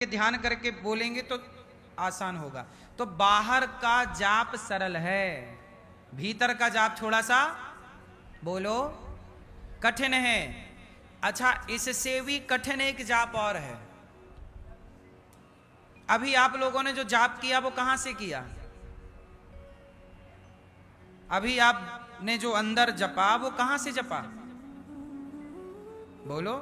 ध्यान करके बोलेंगे तो आसान होगा। तो बाहर का जाप सरल है, भीतर का जाप थोड़ा सा बोलो कठिन है। अच्छा, इससे भी कठिन एक जाप और है। अभी आप लोगों ने जो जाप किया वो कहां से किया? अभी आपने जो अंदर जपा वो कहां से जपा? बोलो।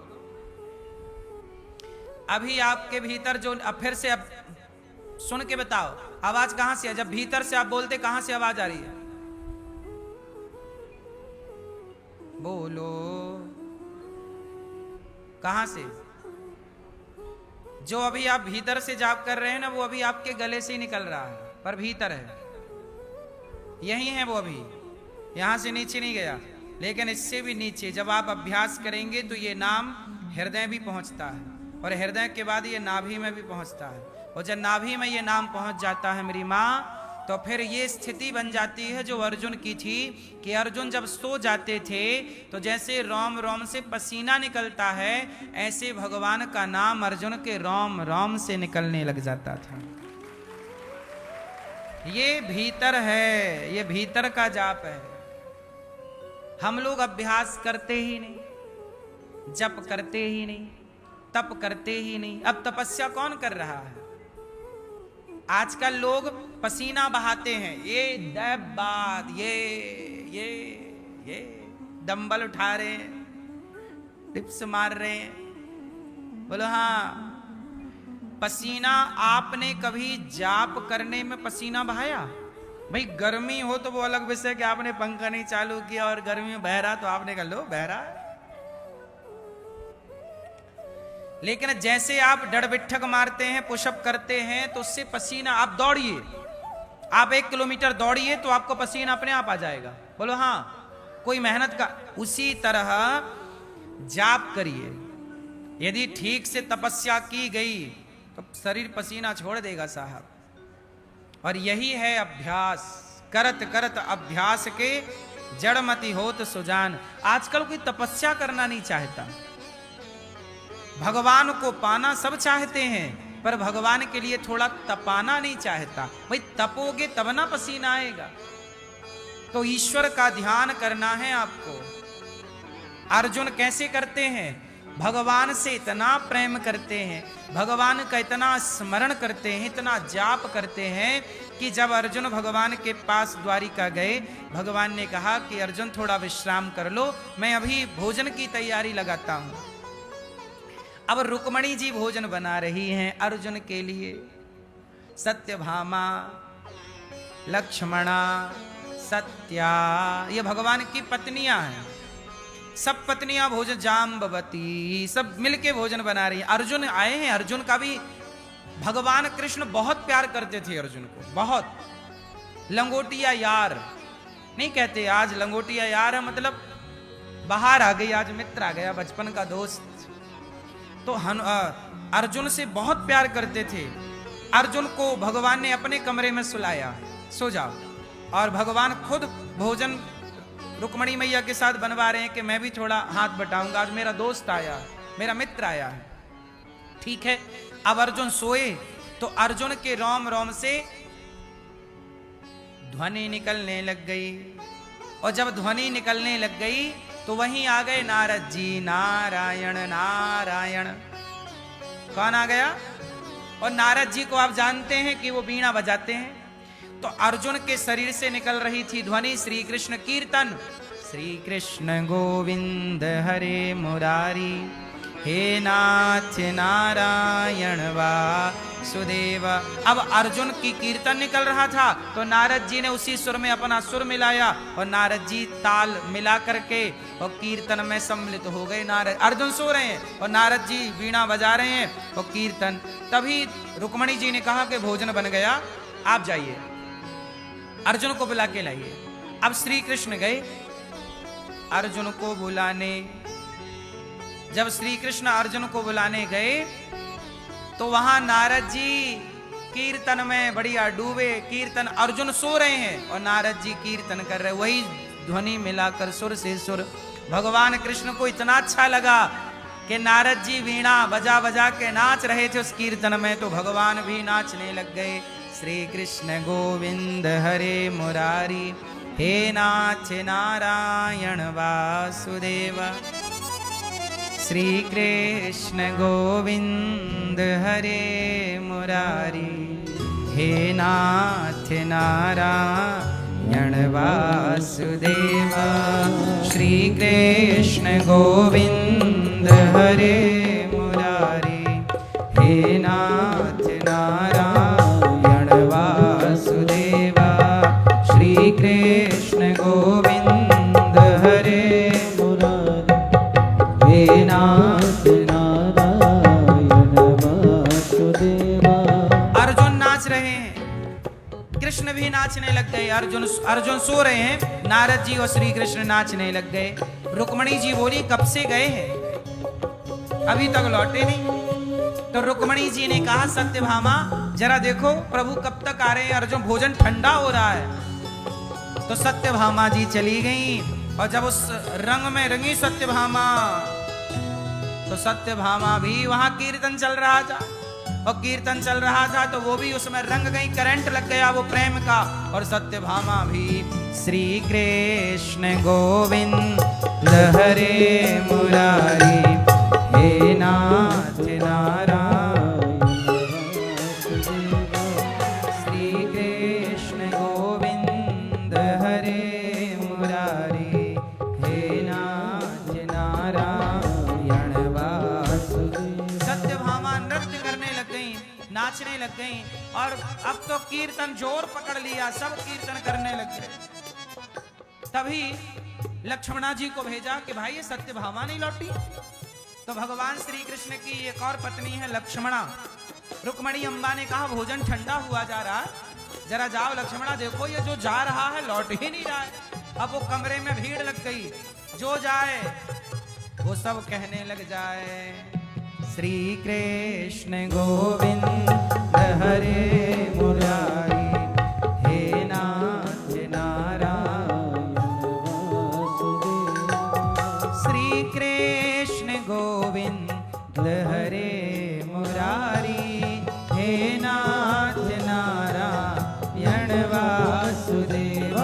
अभी आपके भीतर जो, अब फिर से अब सुन के बताओ, आवाज कहां से है? जब भीतर से आप बोलते कहां से आवाज आ रही है? बोलो, कहां से? जो अभी आप भीतर से जाप कर रहे हैं ना, वो अभी आपके गले से ही निकल रहा है, पर भीतर है, यही है वो, अभी यहां से नीचे नहीं गया। लेकिन इससे भी नीचे जब आप अभ्यास करेंगे तो ये नाम हृदय भी पहुंचता है, और हृदय के बाद ये नाभि में भी पहुंचता है। और जब नाभि में ये नाम पहुंच जाता है मेरी माँ, तो फिर ये स्थिति बन जाती है जो अर्जुन की थी, कि अर्जुन जब सो जाते थे तो जैसे रोम रोम से पसीना निकलता है, ऐसे भगवान का नाम अर्जुन के रोम रोम से निकलने लग जाता था। ये भीतर है, ये भीतर का जाप है। हम लोग अभ्यास करते ही नहीं, जप करते ही नहीं, तप करते ही नहीं। अब तपस्या कौन कर रहा है? आजकल लोग पसीना बहाते हैं, ये बात, ये डंबल उठा रहे हैं, टिप्स मार रहे हैं। बोलो हाँ, पसीना आपने कभी जाप करने में पसीना बहाया? भाई गर्मी हो तो वो अलग विषय कि आपने पंखा नहीं चालू किया और गर्मी में बह रहा तो आपने कहा लो बह रहा है। लेकिन जैसे आप डड़ बिठक मारते हैं, पुशअप करते हैं, तो उससे पसीना, आप दौड़िए, आप 1 किलोमीटर दौड़िए तो आपको पसीना अपने आप आ जाएगा। बोलो हाँ, कोई मेहनत का। उसी तरह जाप करिए, यदि ठीक से तपस्या की गई तो शरीर पसीना छोड़ देगा साहब। और यही है अभ्यास, करत करत अभ्यास के जड़मति होत सुजान। आजकल कोई तपस्या करना नहीं चाहता, भगवान को पाना सब चाहते हैं, पर भगवान के लिए थोड़ा तपाना नहीं चाहता। भाई तपोगे तब ना पसीना आएगा। तो ईश्वर का ध्यान करना है आपको। अर्जुन कैसे करते हैं? भगवान से इतना प्रेम करते हैं, भगवान का इतना स्मरण करते हैं, इतना जाप करते हैं कि जब अर्जुन भगवान के पास द्वारिका गए, भगवान ने कहा कि अर्जुन थोड़ा विश्राम कर लो, मैं अभी भोजन की तैयारी लगाता हूं। अब रुक्मणी जी भोजन बना रही हैं अर्जुन के लिए। सत्यभामा, लक्ष्मणा, सत्या, ये भगवान की पत्नियां हैं। सब पत्नियां भोजन, जाम्बवती, सब मिलके भोजन बना रही हैं। अर्जुन आए हैं, अर्जुन का भी भगवान कृष्ण बहुत प्यार करते थे अर्जुन को, बहुत। लंगोटिया यार नहीं कहते, आज लंगोटिया यार है, मतलब बाहर आ गई, आज मित्र आ गया, बचपन का दोस्त। तो अर्जुन से बहुत प्यार करते थे। अर्जुन को भगवान ने अपने कमरे में सुलाया, सो जाओ। और भगवान खुद भोजन रुक्मणी मैया के साथ बनवा रहे हैं कि मैं भी थोड़ा हाथ बटाऊंगा, आज मेरा दोस्त आया, मेरा मित्र आया है। ठीक है, अब अर्जुन सोए तो अर्जुन के रोम रोम से ध्वनि निकलने लग गई। और जब ध्वनि निकलने लग गई तो वहीं आ गए नारद जी। नारायण नारायण, कौन आ गया? और नारद जी को आप जानते हैं कि वो बीणा बजाते हैं। तो अर्जुन के शरीर से निकल रही थी ध्वनि श्री कृष्ण कीर्तन। श्री कृष्ण गोविंद हरे मुरारी, हे नाथ नारायण वासुदेव। अब अर्जुन की कीर्तन निकल रहा था तो नारद जी ने उसी सुर में अपना सुर मिलाया, और नारद जी ताल मिला करके और कीर्तन में सम्मिलित हो गए। नारद, अर्जुन सो रहे हैं और नारद जी वीणा बजा रहे हैं और कीर्तन। तभी रुक्मणी जी ने कहा कि भोजन बन गया, आप जाइए, अर्जुन को बुला के लाइए। अब श्री कृष्ण गए अर्जुन को बुलाने। जब श्री कृष्ण अर्जुन को बुलाने गए तो वहां नारद जी कीर्तन में बढ़िया डूबे। कीर्तन, अर्जुन सो रहे हैं और नारद जी कीर्तन कर रहे, वही ध्वनि मिलाकर सुर से सुर। भगवान कृष्ण को इतना अच्छा लगा कि नारद जी वीणा बजा बजा के नाच रहे थे उस कीर्तन में, तो भगवान भी नाचने लग गए। श्री कृष्ण गोविंद हरे मुरारी, हे नाथ नारायण वासुदेव। श्री कृष्ण गोविंद हरे मुरारी, हे नाथ नारायण वासुदेव। श्री कृष्ण गोविंद हरे मुरारी, हे नाथ नारायण वासुदेव। श्री कृष्ण गोविंद हरे मुरारी, हे नाथ नारायण वासुदेव। अर्जुन नाच रहे हैं, कृष्ण भी नाचने लग गए। अर्जुन सो रहे हैं, नारद जी और श्री कृष्ण नाचने लग गए। रुक्मणी जी बोली कब से गए हैं, अभी तक लौटे नहीं। तो रुक्मणी जी ने कहा सत्यभामा जरा देखो प्रभु कब तक आ रहे हैं, अर्जुन भोजन ठंडा हो रहा है। तो सत्यभामा जी चली गई, और जब उस रंग में रंगी सत्यभामा, तो सत्यभामा भी वहां कीर्तन चल रहा था, और कीर्तन चल रहा था तो वो भी उसमें रंग गई, करंट लग गया वो प्रेम का। और सत्यभामा भी श्री कृष्ण गोविंद हरे मुरारी, हे नाथ नारायण। श्री कृष्ण गोविंद हरे मुरारी, हे नाथ नारायण वासुदेव। सत्यभामा नृत्य करने लग गई, नाचने लग गई, और अब तो कीर्तन जोर पकड़ लिया, सब कीर्तन करने लग गए। तभी लक्ष्मणा जी को भेजा कि भाई ये सत्यभामा नहीं लौटी। तो भगवान श्री कृष्ण की एक और पत्नी है लक्ष्मणा। रुक्मणी अम्बा ने कहा भोजन ठंडा हुआ जा रहा है, जरा जाओ लक्ष्मणा देखो ये जो जा रहा है लौट ही नहीं रहा है। अब वो कमरे में भीड़ लग गई, जो जाए वो सब कहने लग जाए श्री कृष्ण गोविंद हरे मुरारी, हे नाथ नारायण वासुदेव। श्री कृष्ण गोविंद हरे मुरारी, हे नाथ नारायण वासुदेव।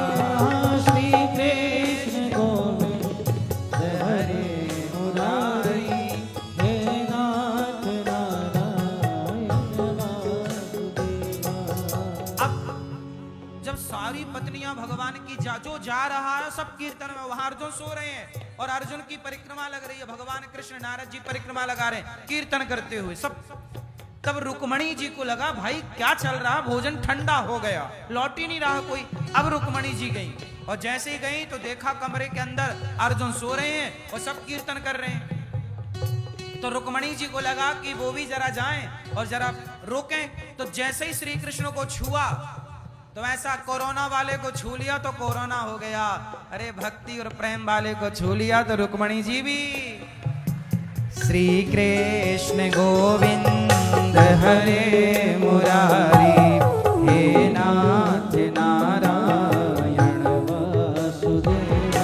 श्री कृष्ण गोविंद हरे मुरारी, हे नाथ नारायण वासुदेव। अब जब सारी पत्नियां भगवान की जो जा रहा है सब कीर्तन में, वहां अर्जुन सो रहे हैं और अर्जुन की परिक्रमा लग रही है, भगवान कृष्ण नारद जी परिक्रमा लगा रहे हैं कीर्तन करते हुए सब। तब रुक्मणी जी को लगा भाई क्या चल रहा, भोजन ठंडा हो गया, लौट ही नहीं रहा कोई। अब रुक्मणी जी गई, और जैसे ही गई तो देखा कमरे के अंदर अर्जुन सो रहे हैं और सब कीर्तन कर रहे हैं। तो रुक्मणी जी को लगा कि वो भी जरा जाएं और जरा रोकें। तो जैसे ही श्री कृष्ण को छुआ तो ऐसा कोरोना वाले को छू लिया तो कोरोना हो गया, अरे भक्ति और प्रेम वाले को छू लिया तो रुक्मणी जी भी। श्री कृष्ण गोविंद हरे मुरारी, हे नाथ नारायण वासुदेव।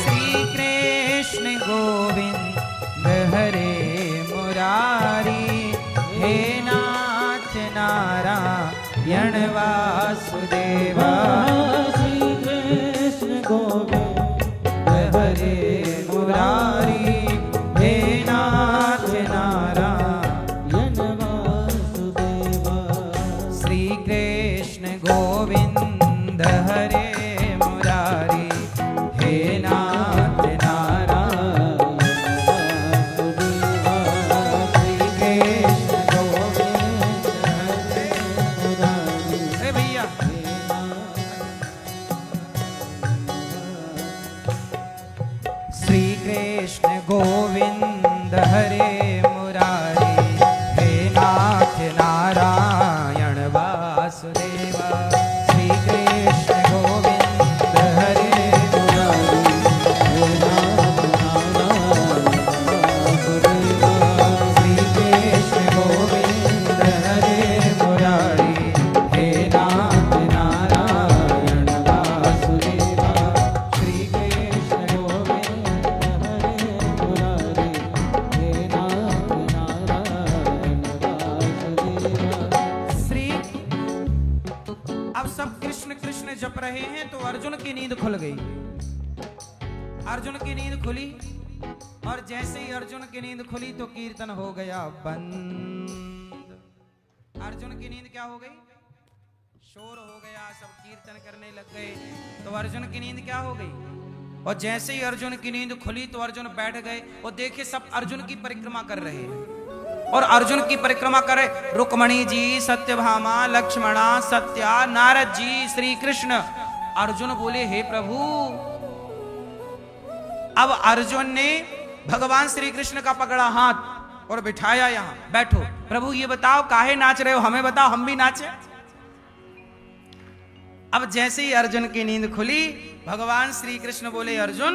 श्री कृष्ण गोविंद हरे मुरारी, हे नाथ नारायण वासुदेव। श्री कृष्ण गोविंद हरे मुरारी, हे नाथ नारायण वासुदेव। श्री कृष्ण गोविंद हरे मुरारी, हे नाथ नारायण वासुदेव। श्री कृष्ण गोविंद हरे मुरारी, हे भैया जप रहे हैं तो अर्जुन की नींद खुल गई। अर्जुन की नींद खुली और जैसे ही अर्जुन की नींद खुली तो कीर्तन हो गया बंद। अर्जुन की नींद क्या हो गई? शोर हो गया, सब कीर्तन करने लग गए, तो अर्जुन की नींद क्या हो गई? और जैसे ही अर्जुन की नींद खुली तो अर्जुन बैठ गए और देखे सब अर्जुन की परिक्रमा कर रहे हैं और अर्जुन की परिक्रमा करे रुक्मणी जी, सत्यभामा, लक्ष्मणा, सत्या, नारद जी, श्री कृष्ण। अर्जुन बोले हे प्रभु। अब अर्जुन ने भगवान श्री कृष्ण का पकड़ा हाथ और बिठाया, यहां बैठो। प्रभु ये बताओ काहे नाच रहे हो, हमें बताओ, हम भी नाचे। अब जैसे ही अर्जुन की नींद खुली भगवान श्री कृष्ण बोले अर्जुन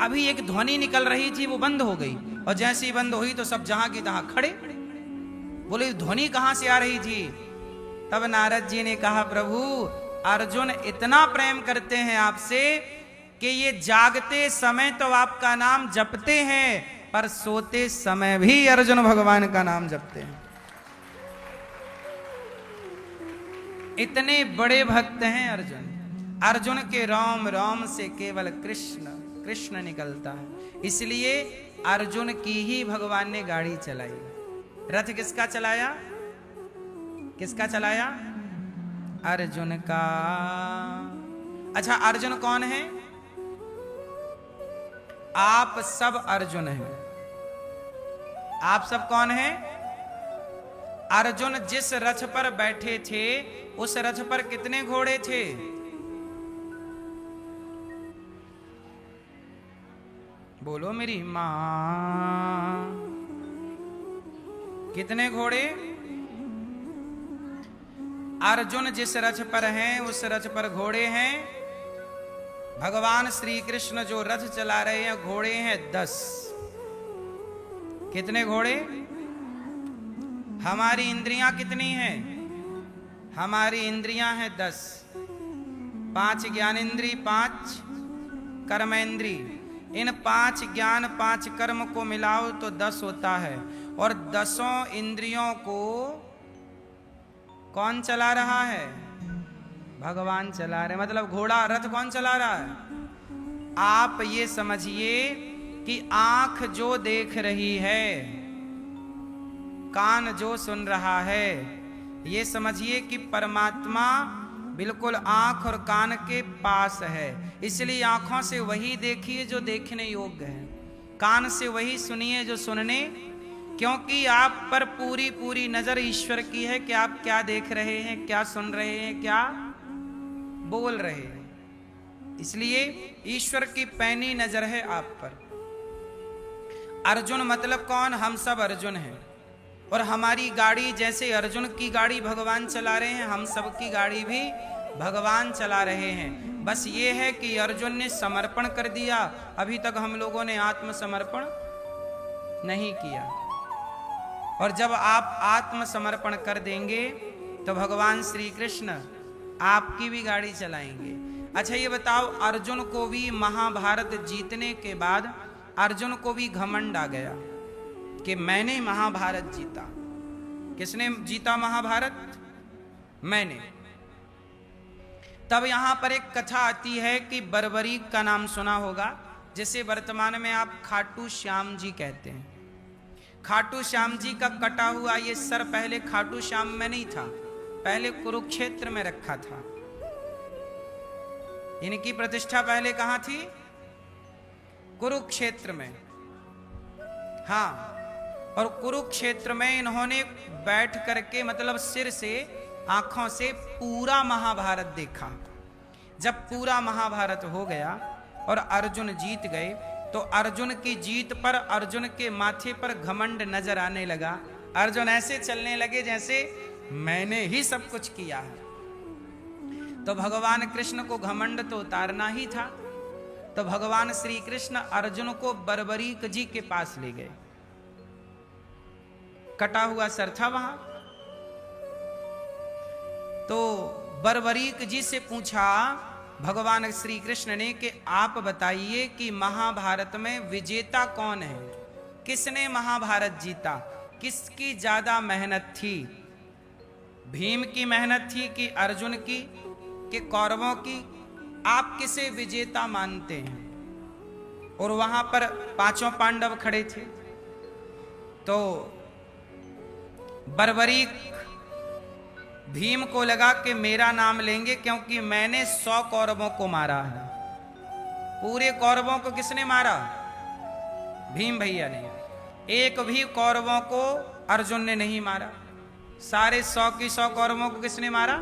अभी एक ध्वनि निकल रही थी वो बंद हो गई, और जैसे ही बंद हुई तो सब जहां की तहां खड़े। बोले ध्वनि कहां से आ रही थी? तब नारद जी ने कहा प्रभु अर्जुन इतना प्रेम करते हैं आपसे कि ये जागते समय तो आपका नाम जपते हैं पर सोते समय भी अर्जुन भगवान का नाम जपते हैं। इतने बड़े भक्त हैं अर्जुन। अर्जुन के रोम रोम से केवल कृष्ण कृष्ण निकलता है, इसलिए अर्जुन की ही भगवान ने गाड़ी चलाई। रथ किसका चलाया? किसका चलाया? अर्जुन का। अच्छा अर्जुन कौन है? आप सब अर्जुन हैं। आप सब कौन हैं? अर्जुन जिस रथ पर बैठे थे उस रथ पर कितने घोड़े थे? बोलो मेरी मां। कितने घोड़े? अर्जुन जिस रथ पर हैं उस रथ पर घोड़े हैं। भगवान श्री कृष्ण जो रथ चला रहे हैं घोड़े हैं 10। कितने घोड़े? हमारी इंद्रियां कितनी हैं? हमारी इंद्रियां हैं 10। 5 ज्ञानेंद्री, 5 कर्मेंद्री। इन 5 ज्ञान 5 कर्म को मिलाओ तो 10 होता है, और 10 इंद्रियों को कौन चला रहा है? भगवान चला रहे। मतलब घोड़ा रथ कौन चला रहा है? आप ये समझिए कि आंख जो देख रही है, कान जो सुन रहा है, ये समझिए कि परमात्मा बिल्कुल आंख और कान के पास है। इसलिए आंखों से वही देखिए जो देखने योग्य है, कान से वही सुनिए जो सुनने, क्योंकि आप पर पूरी पूरी नजर ईश्वर की है कि आप क्या देख रहे हैं, क्या सुन रहे हैं, क्या बोल रहे हैं। इसलिए ईश्वर की पैनी नजर है आप पर। अर्जुन मतलब कौन? हम सब अर्जुन हैं, और हमारी गाड़ी जैसे अर्जुन की गाड़ी भगवान चला रहे हैं, हम सब की गाड़ी भी भगवान चला रहे हैं। बस ये है कि अर्जुन ने समर्पण कर दिया, अभी तक हम लोगों ने आत्मसमर्पण नहीं किया। और जब आप आत्मसमर्पण कर देंगे तो भगवान श्री कृष्ण आपकी भी गाड़ी चलाएंगे। अच्छा ये बताओ, अर्जुन को भी महाभारत जीतने के बाद अर्जुन को भी घमंड आ गया कि मैंने महाभारत जीता। किसने जीता महाभारत? मैंने। तब यहां पर एक कथा आती है कि बर्बरीक का नाम सुना होगा, जिसे वर्तमान में आप खाटू श्याम जी कहते हैं। खाटू श्याम जी का कटा हुआ ये सर पहले खाटू श्याम में नहीं था, पहले कुरुक्षेत्र में रखा था। इनकी प्रतिष्ठा पहले कहां थी? कुरुक्षेत्र में। हाँ, और कुरुक्षेत्र में इन्होंने बैठ करके मतलब सिर से आंखों से पूरा महाभारत देखा। जब पूरा महाभारत हो गया और अर्जुन जीत गए तो अर्जुन की जीत पर अर्जुन के माथे पर घमंड नजर आने लगा। अर्जुन ऐसे चलने लगे जैसे मैंने ही सब कुछ किया है। तो भगवान कृष्ण को घमंड तो उतारना ही था, तो भगवान श्री कृष्ण अर्जुन को बर्बरीक जी के पास ले गए। कटा हुआ सर था वहां, तो बर्बरीक जी से पूछा भगवान श्री कृष्ण ने कि आप बताइए कि महाभारत में विजेता कौन है? किसने महाभारत जीता? किसकी ज्यादा मेहनत थी? भीम की मेहनत थी कि अर्जुन की? कि कौरवों की आप किसे विजेता मानते हैं? और वहां पर पांचों पांडव खड़े थे। तो बर्बरीक भीम को लगा कि मेरा नाम लेंगे, क्योंकि मैंने 100 कौरवों को मारा है। पूरे कौरवों को किसने मारा? भीम भैया ने। एक भी कौरवों को अर्जुन ने नहीं मारा। सारे 100 की 100 कौरवों को किसने मारा?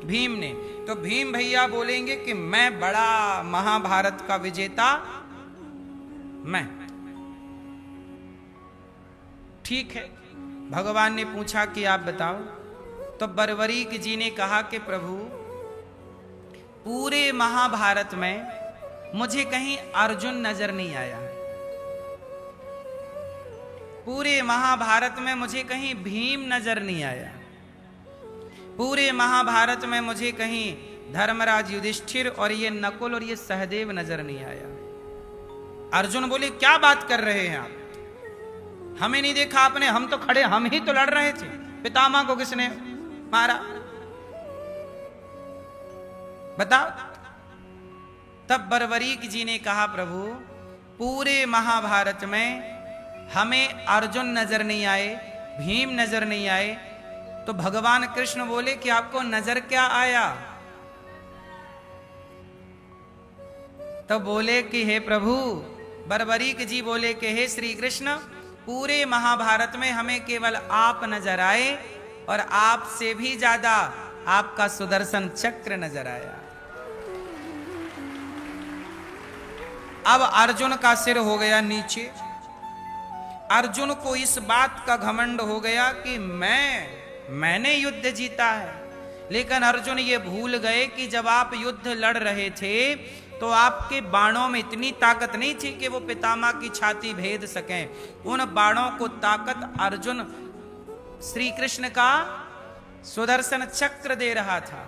भीम ने। तो भीम भैया बोलेंगे कि मैं बड़ा महाभारत का विजेता मैं। ठीक है। भगवान ने पूछा कि आप बताओ। तो बर्बरीक जी ने कहा कि प्रभु, पूरे महाभारत में मुझे कहीं अर्जुन नजर नहीं आया। पूरे महाभारत में मुझे कहीं भीम नजर नहीं आया। पूरे महाभारत में मुझे कहीं धर्मराज युधिष्ठिर और ये नकुल और ये सहदेव नजर नहीं आया। अर्जुन बोले, क्या बात कर रहे हैं आप? हमें नहीं देखा आपने? हम तो खड़े, हम ही तो लड़ रहे थे। पितामह को किसने मारा? बताओ। तब बर्बरीक जी ने कहा, प्रभु पूरे महाभारत में हमें अर्जुन नजर नहीं आए, भीम नजर नहीं आए। तो भगवान कृष्ण बोले कि आपको नजर क्या आया? तो बोले कि हे प्रभु, बर्बरीक जी बोले कि हे श्री कृष्ण, पूरे महाभारत में हमें केवल आप नजर आए, और आपसे भी ज्यादा आपका सुदर्शन चक्र नजर आया। अब अर्जुन का सिर हो गया नीचे। अर्जुन को इस बात का घमंड हो गया कि मैंने युद्ध जीता है। लेकिन अर्जुन ये भूल गए कि जब आप युद्ध लड़ रहे थे तो आपके बाणों में इतनी ताकत नहीं थी कि वो पितामह की छाती भेद सकें। उन बाणों को ताकत अर्जुन श्री कृष्ण का सुदर्शन चक्र दे रहा था,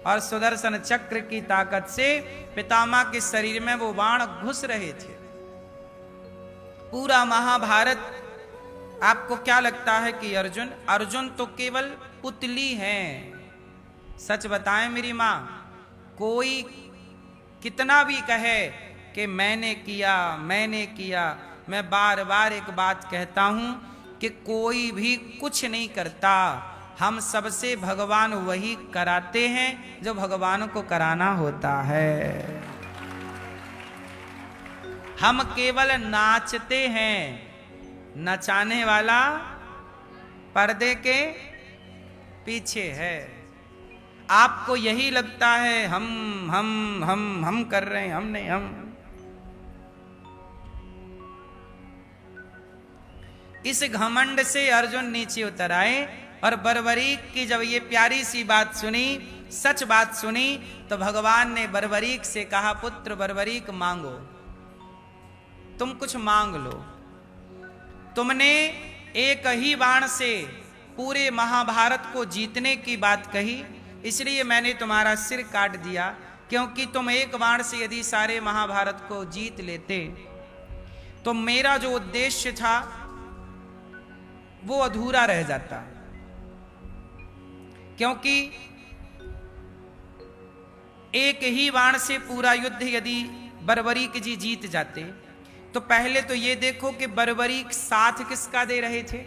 और सुदर्शन चक्र की ताकत से पितामह के शरीर में वो बाण घुस रहे थे। पूरा महाभारत आपको क्या लगता है कि अर्जुन तो केवल पुतली है। सच बताएं मेरी मां, कोई कितना भी कहे कि मैंने किया, मैं बार बार एक बात कहता हूं कि कोई भी कुछ नहीं करता। हम सबसे भगवान वही कराते हैं जो भगवान को कराना होता है। हम केवल नाचते हैं, नचाने वाला पर्दे के पीछे है। आपको यही लगता है हम कर रहे हैं, हम नहीं। इस घमंड से अर्जुन नीचे उतर आए, और बर्बरीक की जब ये प्यारी सी बात सुनी, सच बात सुनी, तो भगवान ने बर्बरीक से कहा, पुत्र बर्बरीक मांगो, तुम कुछ मांग लो। तुमने एक ही बाण से पूरे महाभारत को जीतने की बात कही, इसलिए मैंने तुम्हारा सिर काट दिया। क्योंकि तुम एक बाण से यदि सारे महाभारत को जीत लेते तो मेरा जो उद्देश्य था वो अधूरा रह जाता। क्योंकि एक ही बाण से पूरा युद्ध यदि बर्बरीक जी जीत जाते तो पहले तो ये देखो कि बर्बरीक साथ किसका दे रहे थे।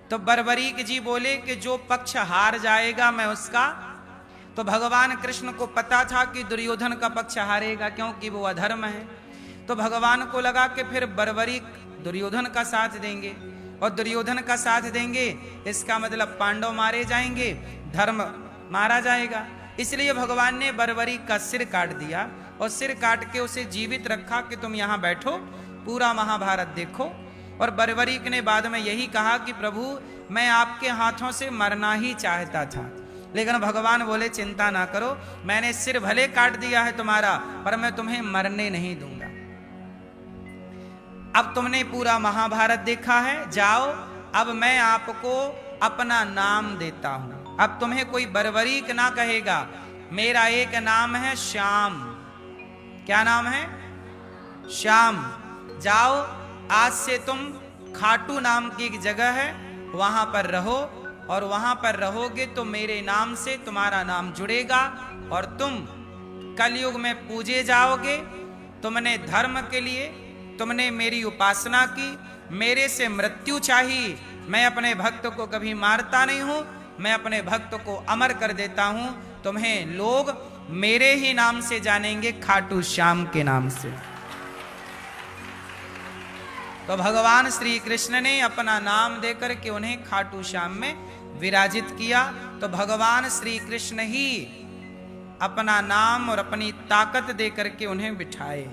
तो बर्बरीक जी बोले कि जो पक्ष हार जाएगा मैं उसका। तो भगवान कृष्ण को पता था कि दुर्योधन का पक्ष हारेगा, क्योंकि वो अधर्म है। तो भगवान को लगा कि फिर बर्बरीक दुर्योधन का साथ देंगे, और दुर्योधन का साथ देंगे इसका मतलब पांडव मारे जाएंगे, धर्म मारा जाएगा। इसलिए भगवान ने बर्बरीक का सिर काट दिया, और सिर काट के उसे जीवित रखा कि तुम यहां बैठो, पूरा महाभारत देखो। और बर्बरीक ने बाद में यही कहा कि प्रभु मैं आपके हाथों से मरना ही चाहता था, लेकिन भगवान बोले चिंता ना करो, मैंने सिर भले काट दिया है तुम्हारा, पर मैं तुम्हें मरने नहीं दूंगा। अब तुमने पूरा महाभारत देखा है, जाओ अब मैं आपको अपना नाम देता हूं। अब तुम्हें कोई बर्बरीक ना कहेगा, मेरा एक नाम है श्याम। क्या नाम है? श्याम। जाओ आज से तुम खाटू नाम की एक जगह है वहां पर रहो, और वहां पर रहोगे तो मेरे नाम से तुम्हारा नाम जुड़ेगा और तुम कलयुग में पूजे जाओगे। तुमने धर्म के लिए, तुमने मेरी उपासना की, मेरे से मृत्यु चाहिए। मैं अपने भक्त को कभी मारता नहीं हूं, मैं अपने भक्त को अमर कर देता हूं। तुम्हें लोग मेरे ही नाम से जानेंगे, खाटू श्याम के नाम से। तो भगवान श्री कृष्ण ने अपना नाम देकर के उन्हें खाटू श्याम में विराजित किया। तो भगवान श्री कृष्ण ही अपना नाम और अपनी ताकत देकर के उन्हें बिठाए,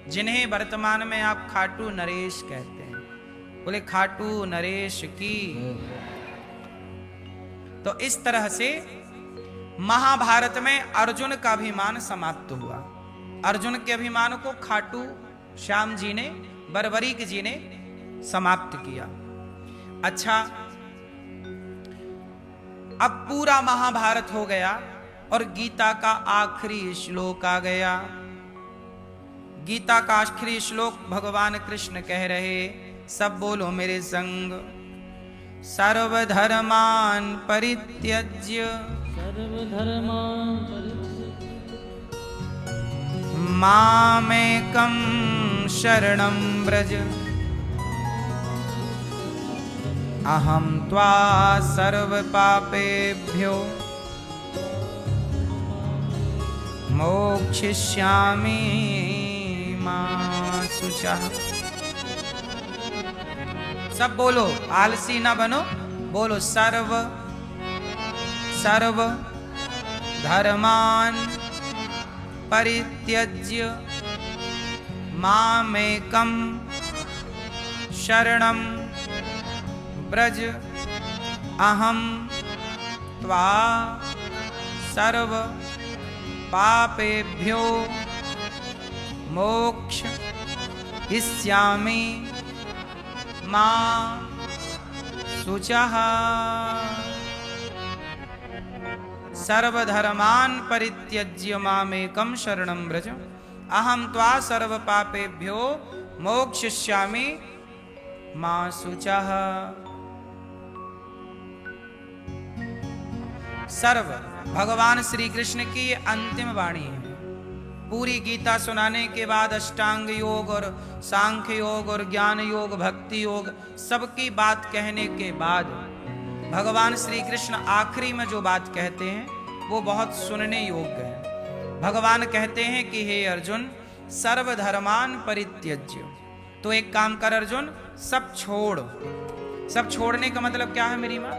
जिन्हें वर्तमान में आप खाटू नरेश कहते हैं। बोले खाटू नरेश की। तो इस तरह से महाभारत में अर्जुन का अभिमान समाप्त हुआ। अर्जुन के अभिमान को खाटू श्याम जी ने, बर्बरीक जी ने समाप्त किया। अच्छा, अब पूरा महाभारत हो गया और गीता का आखिरी श्लोक आ गया। गीता का आखिरी श्लोक भगवान कृष्ण कह रहे, सब बोलो मेरे संग, सर्वधर्मान परित्यज्य मामेकं शरणं व्रज, अहं त्वा सर्व पापेभ्यो मोक्षयिष्यामि मा शुचः। सब बोलो, आलसी ना बनो, बोलो सर्व धर्मान परित्यज्य मामेकं शरणं व्रज, अहं त्वा सर्व पापेभ्यो मोक्षयिष्यामि मा शुचः। सर्वधर्मान परित्यज्य मामेकं शरणं व्रज, अहं त्वा सर्व पापेभ्यो मोक्षयिष्यामि मा शुचः। सर्व भगवान श्री कृष्ण की ये अंतिम वाणी है। पूरी गीता सुनाने के बाद अष्टांग योग और सांख्य योग और ज्ञान योग, भक्ति योग, सबकी बात कहने के बाद भगवान श्री कृष्ण आखिरी में जो बात कहते हैं वो बहुत सुनने योग्य है। भगवान कहते हैं कि हे अर्जुन, सर्वधर्मान परित्यज्य, तो एक काम कर अर्जुन, सब छोड़। सब छोड़ने का मतलब क्या है मेरी माँ?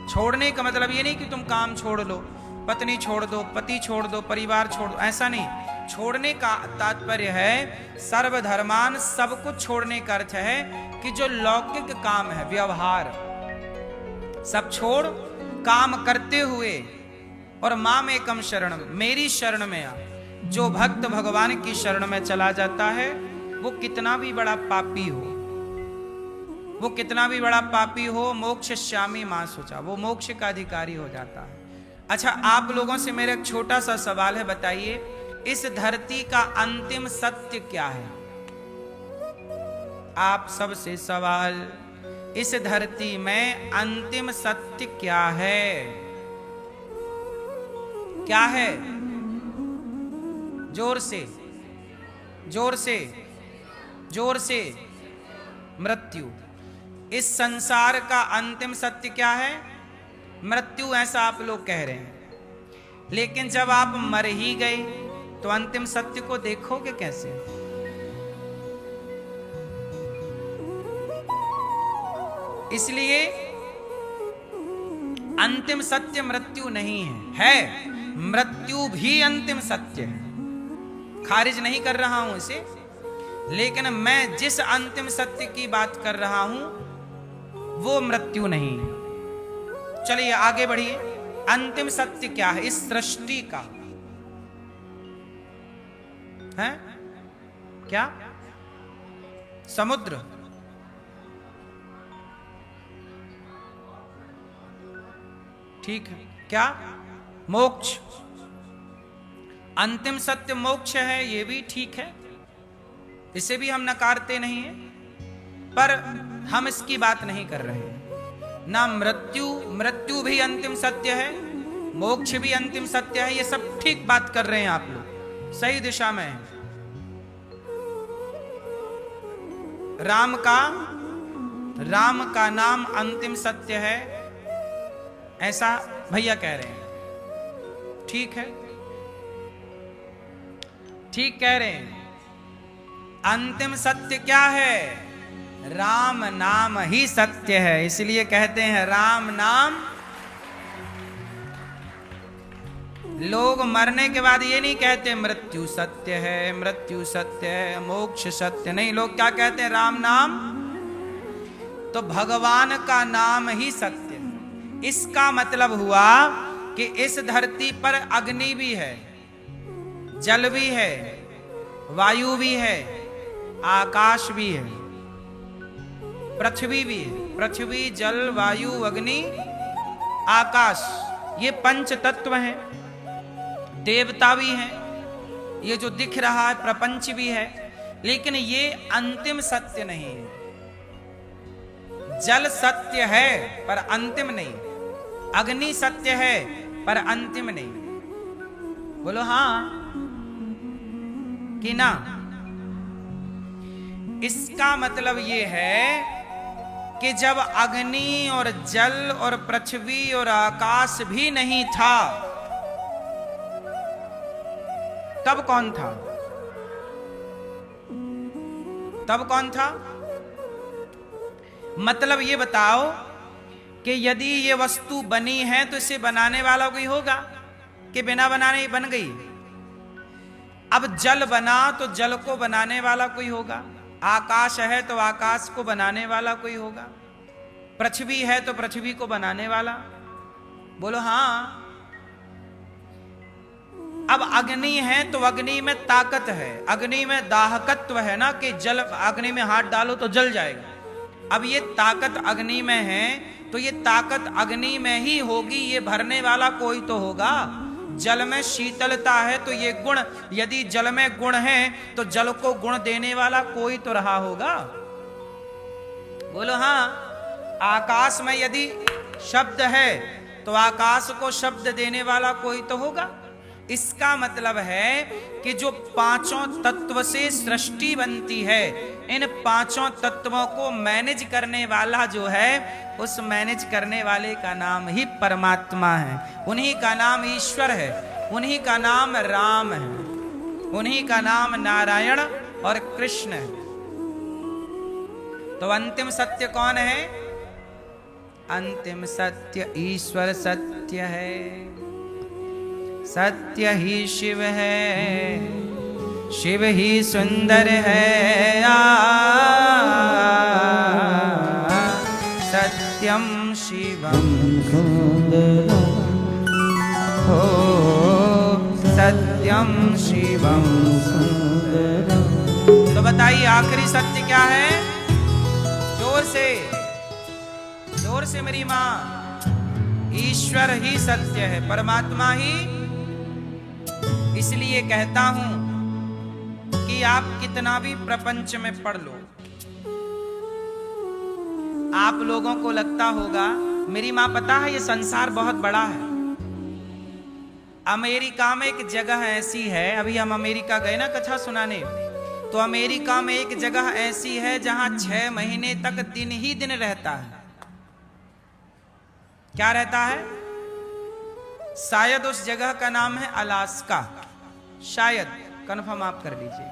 छोड़ने का मतलब ये नहीं कि तुम काम छोड़ लो, पत्नी छोड़ दो, पति छोड़ दो, परिवार छोड़ दो, ऐसा नहीं। छोड़ने का तात्पर्य है सर्वधर्मान, सब कुछ छोड़ने का अर्थ है कि जो लौकिक काम है, व्यवहार, सब छोड़, काम करते हुए और मामेकं शरणं, मेरी शरण में आ। जो भक्त भगवान की शरण में चला जाता है वो कितना भी बड़ा पापी हो, वो कितना भी बड़ा पापी हो, मोक्षयिष्यामि मा शुचः, वो मोक्ष का अधिकारी हो जाता है। अच्छा, आप लोगों से मेरा एक छोटा सा सवाल है, बताइए इस धरती का अंतिम सत्य क्या है? आप सबसे सवाल, इस धरती में अंतिम सत्य क्या है? क्या है? जोर से, जोर से, जोर से। मृत्यु। इस संसार का अंतिम सत्य क्या है? मृत्यु, ऐसा आप लोग कह रहे हैं। लेकिन जब आप मर ही गए तो अंतिम सत्य को देखोगे कैसे? इसलिए अंतिम सत्य मृत्यु नहीं है, मृत्यु भी अंतिम सत्य है। खारिज नहीं कर रहा हूं इसे, लेकिन मैं जिस अंतिम सत्य की बात कर रहा हूं वो मृत्यु नहीं है। चलिए आगे बढ़िए। अंतिम सत्य क्या है इस सृष्टि का? है क्या? समुद्र। ठीक है। क्या? मोक्ष। अंतिम सत्य मोक्ष है, ये भी ठीक है, इसे भी हम नकारते नहीं हैं, पर हम इसकी बात नहीं कर रहे हैं। ना मृत्यु, मृत्यु भी अंतिम सत्य है, मोक्ष भी अंतिम सत्य है। ये सब ठीक बात कर रहे हैं आप लोग, सही दिशा में है। राम का नाम अंतिम सत्य है, ऐसा भैया कह रहे हैं। ठीक है, ठीक कह रहे हैं। अंतिम सत्य क्या है? राम नाम ही सत्य है। इसलिए कहते हैं राम नाम। लोग मरने के बाद ये नहीं कहते मृत्यु सत्य है, मृत्यु सत्य है, मोक्ष सत्य नहीं। लोग क्या कहते हैं? राम नाम। तो भगवान का नाम ही सत्य है। इसका मतलब हुआ कि इस धरती पर अग्नि भी है, जल भी है, वायु भी है, आकाश भी है, पृथ्वी भी है। पृथ्वी, जल, वायु, अग्नि, आकाश, ये पंच तत्व हैं। देवता भी हैं, ये जो दिख रहा है प्रपंच भी है, लेकिन ये अंतिम सत्य नहीं है। जल सत्य है पर अंतिम नहीं, अग्नि सत्य है पर अंतिम नहीं। बोलो हाँ कि ना? इसका मतलब ये है कि जब अग्नि और जल और पृथ्वी और आकाश भी नहीं था, तब कौन था? तब कौन था? मतलब ये बताओ कि यदि ये वस्तु बनी है तो इसे बनाने वाला कोई होगा कि बिना बनाने ही बन गई? अब जल बना तो जल को बनाने वाला कोई होगा, आकाश है तो आकाश को बनाने वाला कोई होगा, पृथ्वी है तो पृथ्वी को बनाने वाला। बोलो हाँ। अब अग्नि है तो अग्नि में ताकत है, अग्नि में दाहकत्व है ना, कि जल, अग्नि में हाथ डालो तो जल जाएगा। अब ये ताकत अग्नि में है तो ये ताकत अग्नि में ही होगी, ये भरने वाला कोई तो होगा। जल में शीतलता है तो ये गुण, यदि जल में गुण है तो जल को गुण देने वाला कोई तो रहा होगा। बोलो हाँ। आकाश में यदि शब्द है तो आकाश को शब्द देने वाला कोई तो होगा। इसका मतलब है कि जो पांचों तत्व से सृष्टि बनती है, इन पांचों तत्वों को मैनेज करने वाला जो है, उस मैनेज करने वाले का नाम ही परमात्मा है। उन्हीं का नाम ईश्वर है, उन्हीं का नाम राम है, उन्हीं का नाम नारायण और कृष्ण है। तो अंतिम सत्य कौन है? अंतिम सत्य ईश्वर सत्य है, सत्य ही शिव है, शिव ही सुंदर है। सत्यम शिवम सुंदरम हो, सत्यम शिवम सुंदरम। तो बताइए आखिरी सत्य क्या है? जोर से, जोर से मेरी मां। ईश्वर ही सत्य है, परमात्मा ही। इसलिए कहता हूं कि आप कितना भी प्रपंच में पढ़ लो, आप लोगों को लगता होगा, मेरी मां पता है ये संसार बहुत बड़ा है। अमेरिका में एक जगह ऐसी है, अभी हम अमेरिका गए ना कथा सुनाने, तो अमेरिका में एक जगह ऐसी है जहां 6 महीने तक दिन ही दिन रहता है। क्या रहता है? शायद उस जगह का नाम है अलास्का, शायद, कन्फर्म आप कर लीजिए।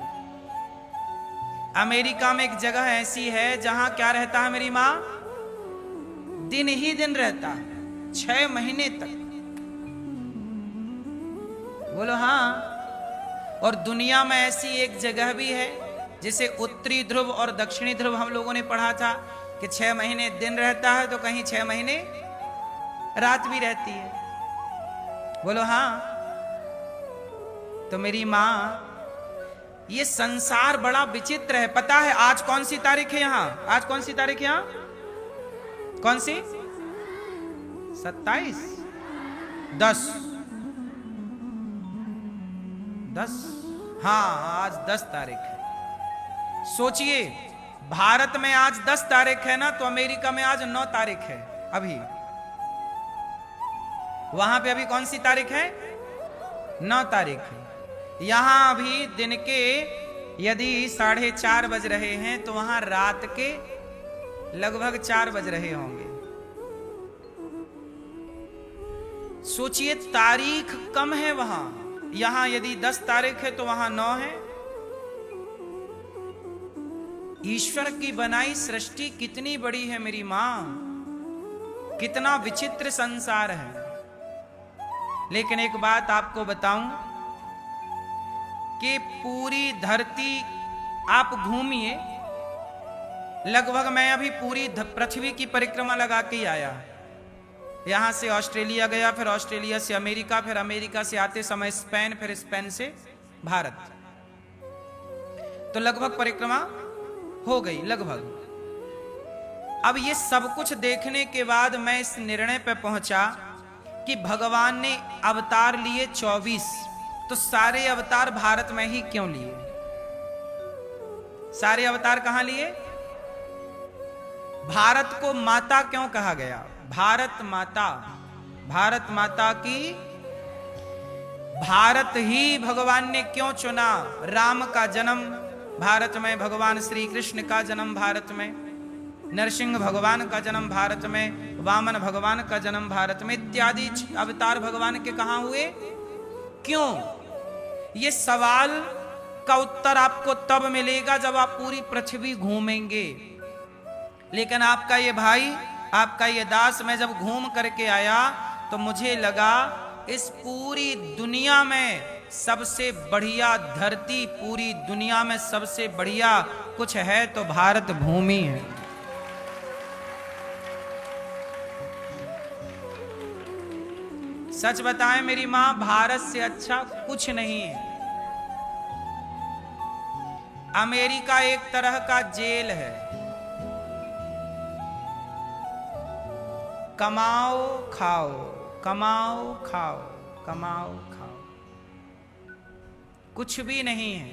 अमेरिका में एक जगह ऐसी है जहां क्या रहता है मेरी मां? दिन ही दिन रहता है 6 महीने तक। बोलो हाँ। और दुनिया में ऐसी एक जगह भी है जिसे उत्तरी ध्रुव और दक्षिणी ध्रुव हम लोगों ने पढ़ा था कि 6 महीने दिन रहता है तो कहीं 6 महीने रात भी रहती है। बोलो हाँ। तो मेरी मां, ये संसार बड़ा विचित्र है। पता है आज कौन सी तारीख है यहां? आज कौन सी तारीख है यहां? कौन सी? 27, 10, हाँ आज 10 तारीख है। सोचिए भारत में आज 10 तारीख है ना, तो अमेरिका में आज 9 तारीख है। अभी वहां पे अभी कौन सी तारीख है? 9 तारीख है। यहां अभी दिन के यदि 4:30 बज रहे हैं तो वहां रात के लगभग 4 बज रहे होंगे। सोचिए तारीख कम है वहां, यहां यदि 10 तारीख है तो वहां 9 है। ईश्वर की बनाई सृष्टि कितनी बड़ी है मेरी मां, कितना विचित्र संसार है। लेकिन एक बात आपको बताऊं कि पूरी धरती आप घूमिए, लगभग मैं अभी पूरी पृथ्वी की परिक्रमा लगा के आया। यहां से ऑस्ट्रेलिया गया, फिर ऑस्ट्रेलिया से अमेरिका, फिर अमेरिका से आते समय स्पेन, फिर स्पेन से भारत, तो लगभग परिक्रमा हो गई लगभग। अब ये सब कुछ देखने के बाद मैं इस निर्णय पर पहुंचा कि भगवान ने अवतार लिए 24, तो सारे अवतार भारत में ही क्यों लिए? सारे अवतार कहां लिए? भारत को माता क्यों कहा गया? भारत माता, भारत माता की, भारत ही भगवान ने क्यों चुना? राम का जन्म भारत में, भगवान श्री कृष्ण का जन्म भारत में, नरसिंह भगवान का जन्म भारत में, वामन भगवान का जन्म भारत में, इत्यादि अवतार भगवान के कहां हुए? क्यों? ये सवाल का उत्तर आपको तब मिलेगा जब आप पूरी पृथ्वी घूमेंगे। लेकिन आपका ये भाई, आपका ये दास, मैं जब घूम करके आया तो मुझे लगा इस पूरी दुनिया में सबसे बढ़िया धरती, पूरी दुनिया में सबसे बढ़िया कुछ है तो भारत भूमि है। सच बताएं मेरी मां, भारत से अच्छा कुछ नहीं है। अमेरिका एक तरह का जेल है। कमाओ खाओ, कमाओ खाओ, कमाओ खाओ, कुछ भी नहीं है।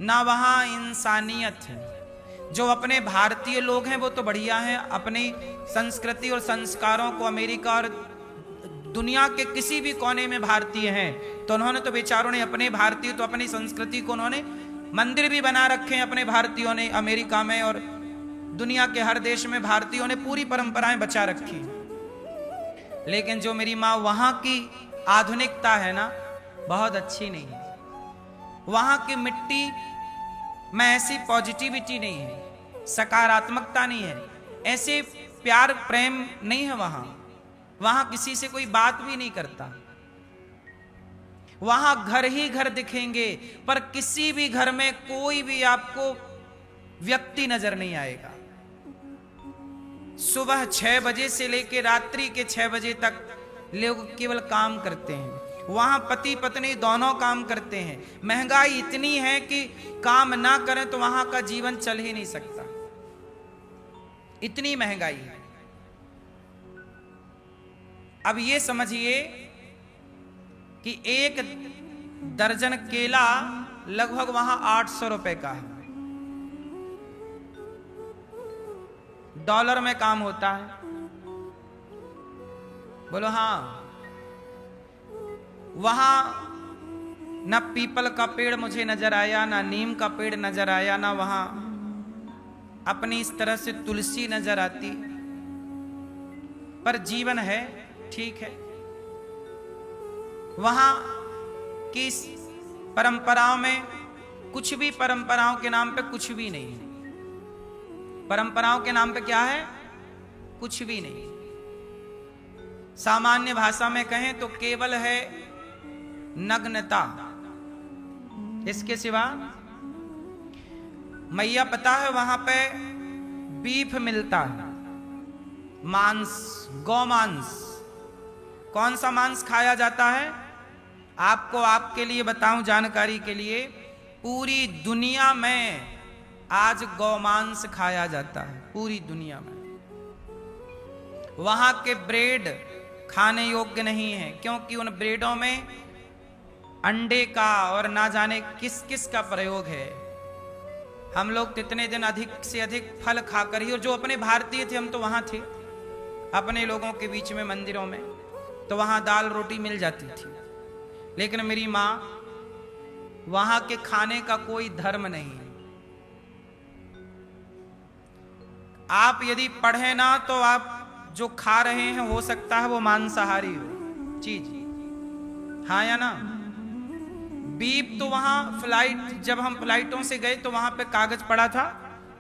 ना वहां इंसानियत है। जो अपने भारतीय लोग हैं वो तो बढ़िया हैं, अपनी संस्कृति और संस्कारों को अमेरिका और दुनिया के किसी भी कोने में भारतीय हैं, तो उन्होंने तो बेचारों ने अपने भारतीय, तो अपनी संस्कृति को उन्होंने मंदिर भी बना रखे हैं अपने भारतीयों ने अमेरिका में, और दुनिया के हर देश में भारतीयों ने पूरी परंपराएं बचा रखी। लेकिन जो मेरी माँ वहां की आधुनिकता है ना, बहुत अच्छी नहीं है। वहां की मिट्टी में ऐसी पॉजिटिविटी नहीं है, सकारात्मकता नहीं है, ऐसे प्यार प्रेम नहीं है वहां। वहां किसी से कोई बात भी नहीं करता। वहां घर ही घर दिखेंगे, पर किसी भी घर में कोई भी आपको व्यक्ति नजर नहीं आएगा। सुबह 6 बजे से लेकर रात्रि के 6 बजे तक लोग केवल काम करते हैं। वहां पति पत्नी दोनों काम करते हैं। महंगाई इतनी है कि काम ना करें तो वहां का जीवन चल ही नहीं सकता, इतनी महंगाई है। अब ये समझिए कि 1 दर्जन केला लगभग वहां 800 रुपए का है। डॉलर में काम होता है, बोलो हाँ। वहां ना पीपल का पेड़ मुझे नजर आया, ना नीम का पेड़ नजर आया, ना वहां अपनी इस तरह से तुलसी नजर आती। पर जीवन है, ठीक है। वहां की परंपराओं में कुछ भी, परंपराओं के नाम पे कुछ भी नहीं है। परंपराओं के नाम पे क्या है? कुछ भी नहीं। सामान्य भाषा में कहें तो केवल है नग्नता, इसके सिवा। मैया पता है वहां पे बीफ मिलता है, मांस, गौमांस। कौन सा मांस खाया जाता है? आपको, आपके लिए बताऊं जानकारी के लिए, पूरी दुनिया में आज गौमांस खाया जाता है, पूरी दुनिया में। वहां के ब्रेड खाने योग्य नहीं है, क्योंकि उन ब्रेडों में अंडे का और ना जाने किस किस का प्रयोग है। हम लोग कितने दिन अधिक से अधिक फल खाकर ही, और जो अपने भारतीय थे हम तो वहां थे, अपने लोगों के बीच में मंदिरों में, तो वहां दाल रोटी मिल जाती थी। लेकिन मेरी माँ, वहां के खाने का कोई धर्म नहीं है। आप यदि पढ़े ना तो आप जो खा रहे हैं हो सकता है वो मांसाहारी हो चीज, हाँ या ना। बीफ तो वहां फ्लाइट, जब हम फ्लाइटों से गए तो वहां पे कागज पड़ा था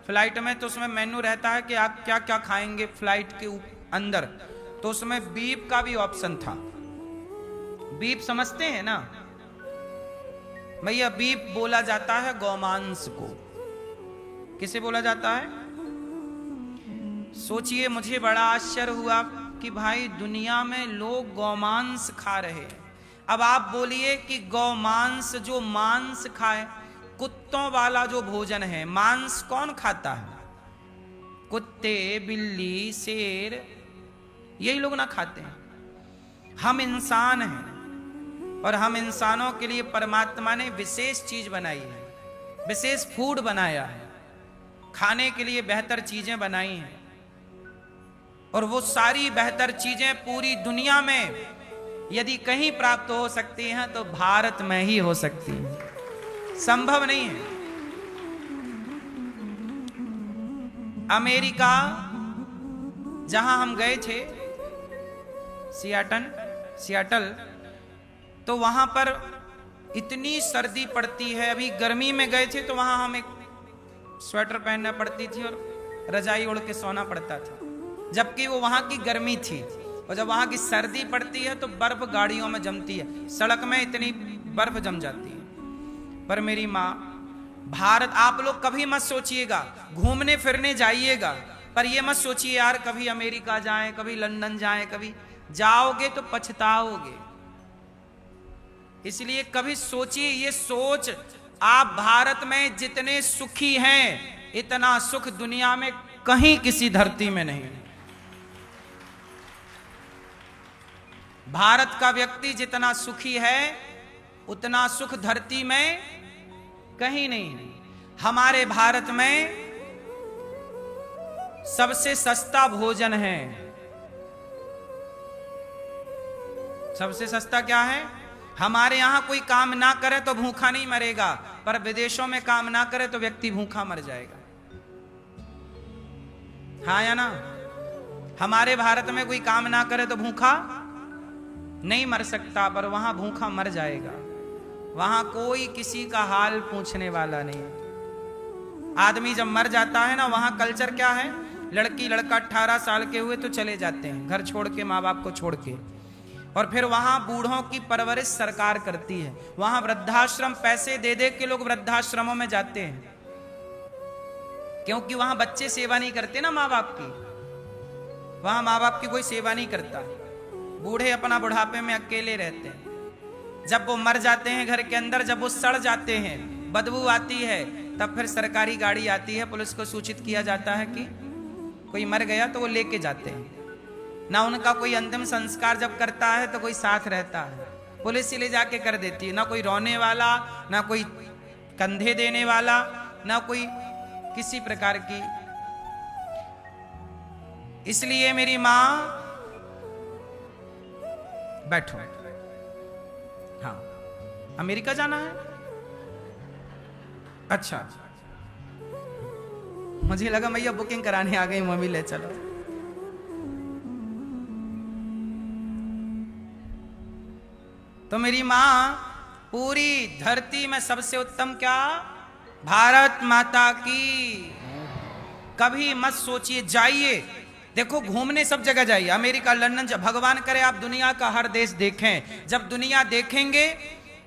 फ्लाइट में, तो उसमें मेन्यू रहता है कि आप क्या क्या खाएंगे फ्लाइट के अंदर, तो उसमें बीफ का भी ऑप्शन था। बीफ समझते हैं ना भैया, बीफ बोला जाता है गौमांस को। किसे बोला जाता है? सोचिए, मुझे बड़ा आश्चर्य हुआ कि भाई दुनिया में लोग गौमांस खा रहे हैं। अब आप बोलिए कि गौमांस, जो मांस खाए, कुत्तों वाला जो भोजन है, मांस कौन खाता है? कुत्ते, बिल्ली, शेर, यही लोग ना खाते हैं। हम इंसान हैं और हम इंसानों के लिए परमात्मा ने विशेष चीज बनाई है, विशेष फूड बनाया है, खाने के लिए बेहतर चीजें बनाई हैं। और वो सारी बेहतर चीजें पूरी दुनिया में यदि कहीं प्राप्त हो सकती हैं तो भारत में ही हो सकती हैं, संभव नहीं है। अमेरिका जहां हम गए थे, सियाटल, तो वहां पर इतनी सर्दी पड़ती है। अभी गर्मी में गए थे तो वहां हमें स्वेटर पहनना पड़ती थी और रजाई ओढ़ के सोना पड़ता था, जबकि वो वहां की गर्मी थी। और जब वहां की सर्दी पड़ती है तो बर्फ गाड़ियों में जमती है, सड़क में इतनी बर्फ जम जाती है। पर मेरी माँ, भारत, आप लोग कभी मत सोचिएगा, घूमने फिरने जाइएगा, पर ये मत सोचिए यार कभी अमेरिका जाएं, कभी लंदन जाएं, कभी जाओगे तो पछताओगे। इसलिए कभी सोचिए, ये सोच, आप भारत में जितने सुखी हैं, इतना सुख दुनिया में कहीं किसी धरती में नहीं। भारत का व्यक्ति जितना सुखी है उतना सुख धरती में कहीं नहीं। हमारे भारत में सबसे सस्ता भोजन है। सबसे सस्ता क्या है? हमारे यहां कोई काम ना करे तो भूखा नहीं मरेगा, पर विदेशों में काम ना करे तो व्यक्ति भूखा मर जाएगा, हाँ या ना। हमारे भारत में कोई काम ना करे तो भूखा नहीं मर सकता, पर वहां भूखा मर जाएगा। वहां कोई किसी का हाल पूछने वाला नहीं। आदमी जब मर जाता है ना, वहां कल्चर क्या है, लड़की लड़का 18 साल के हुए तो चले जाते हैं घर छोड़ के, माँ बाप को छोड़ के, और फिर वहां बूढ़ों की परवरिश सरकार करती है। वहां वृद्धाश्रम, पैसे दे दे के लोग वृद्धाश्रमों में जाते हैं, क्योंकि वहां बच्चे सेवा नहीं करते ना माँ बाप की। वहां माँ बाप की कोई सेवा नहीं करता, बूढ़े अपना बुढ़ापे में अकेले रहते हैं। जब वो मर जाते हैं घर के अंदर, जब वो सड़ जाते हैं, बदबू आती है, तब फिर सरकारी गाड़ी आती है, पुलिस को सूचित किया जाता है कि कोई मर गया, तो वो लेके जाते हैं। ना उनका कोई अंतिम संस्कार जब करता है तो कोई साथ रहता है, पुलिस ही ले जाके कर देती है। ना कोई रोने वाला, ना कोई कंधे देने वाला, ना कोई किसी प्रकार की। इसलिए मेरी मां, बैठो, हाँ, अमेरिका जाना है? अच्छा, मुझे लगा भैया बुकिंग कराने आ गई, मम्मी ले चलो। तो मेरी मां, पूरी धरती में सबसे उत्तम क्या? भारत माता की। कभी मत सोचिए, जाइए, देखो घूमने सब जगह जाइए, अमेरिका, लंदन, जब भगवान करे आप दुनिया का हर देश देखें। जब दुनिया देखेंगे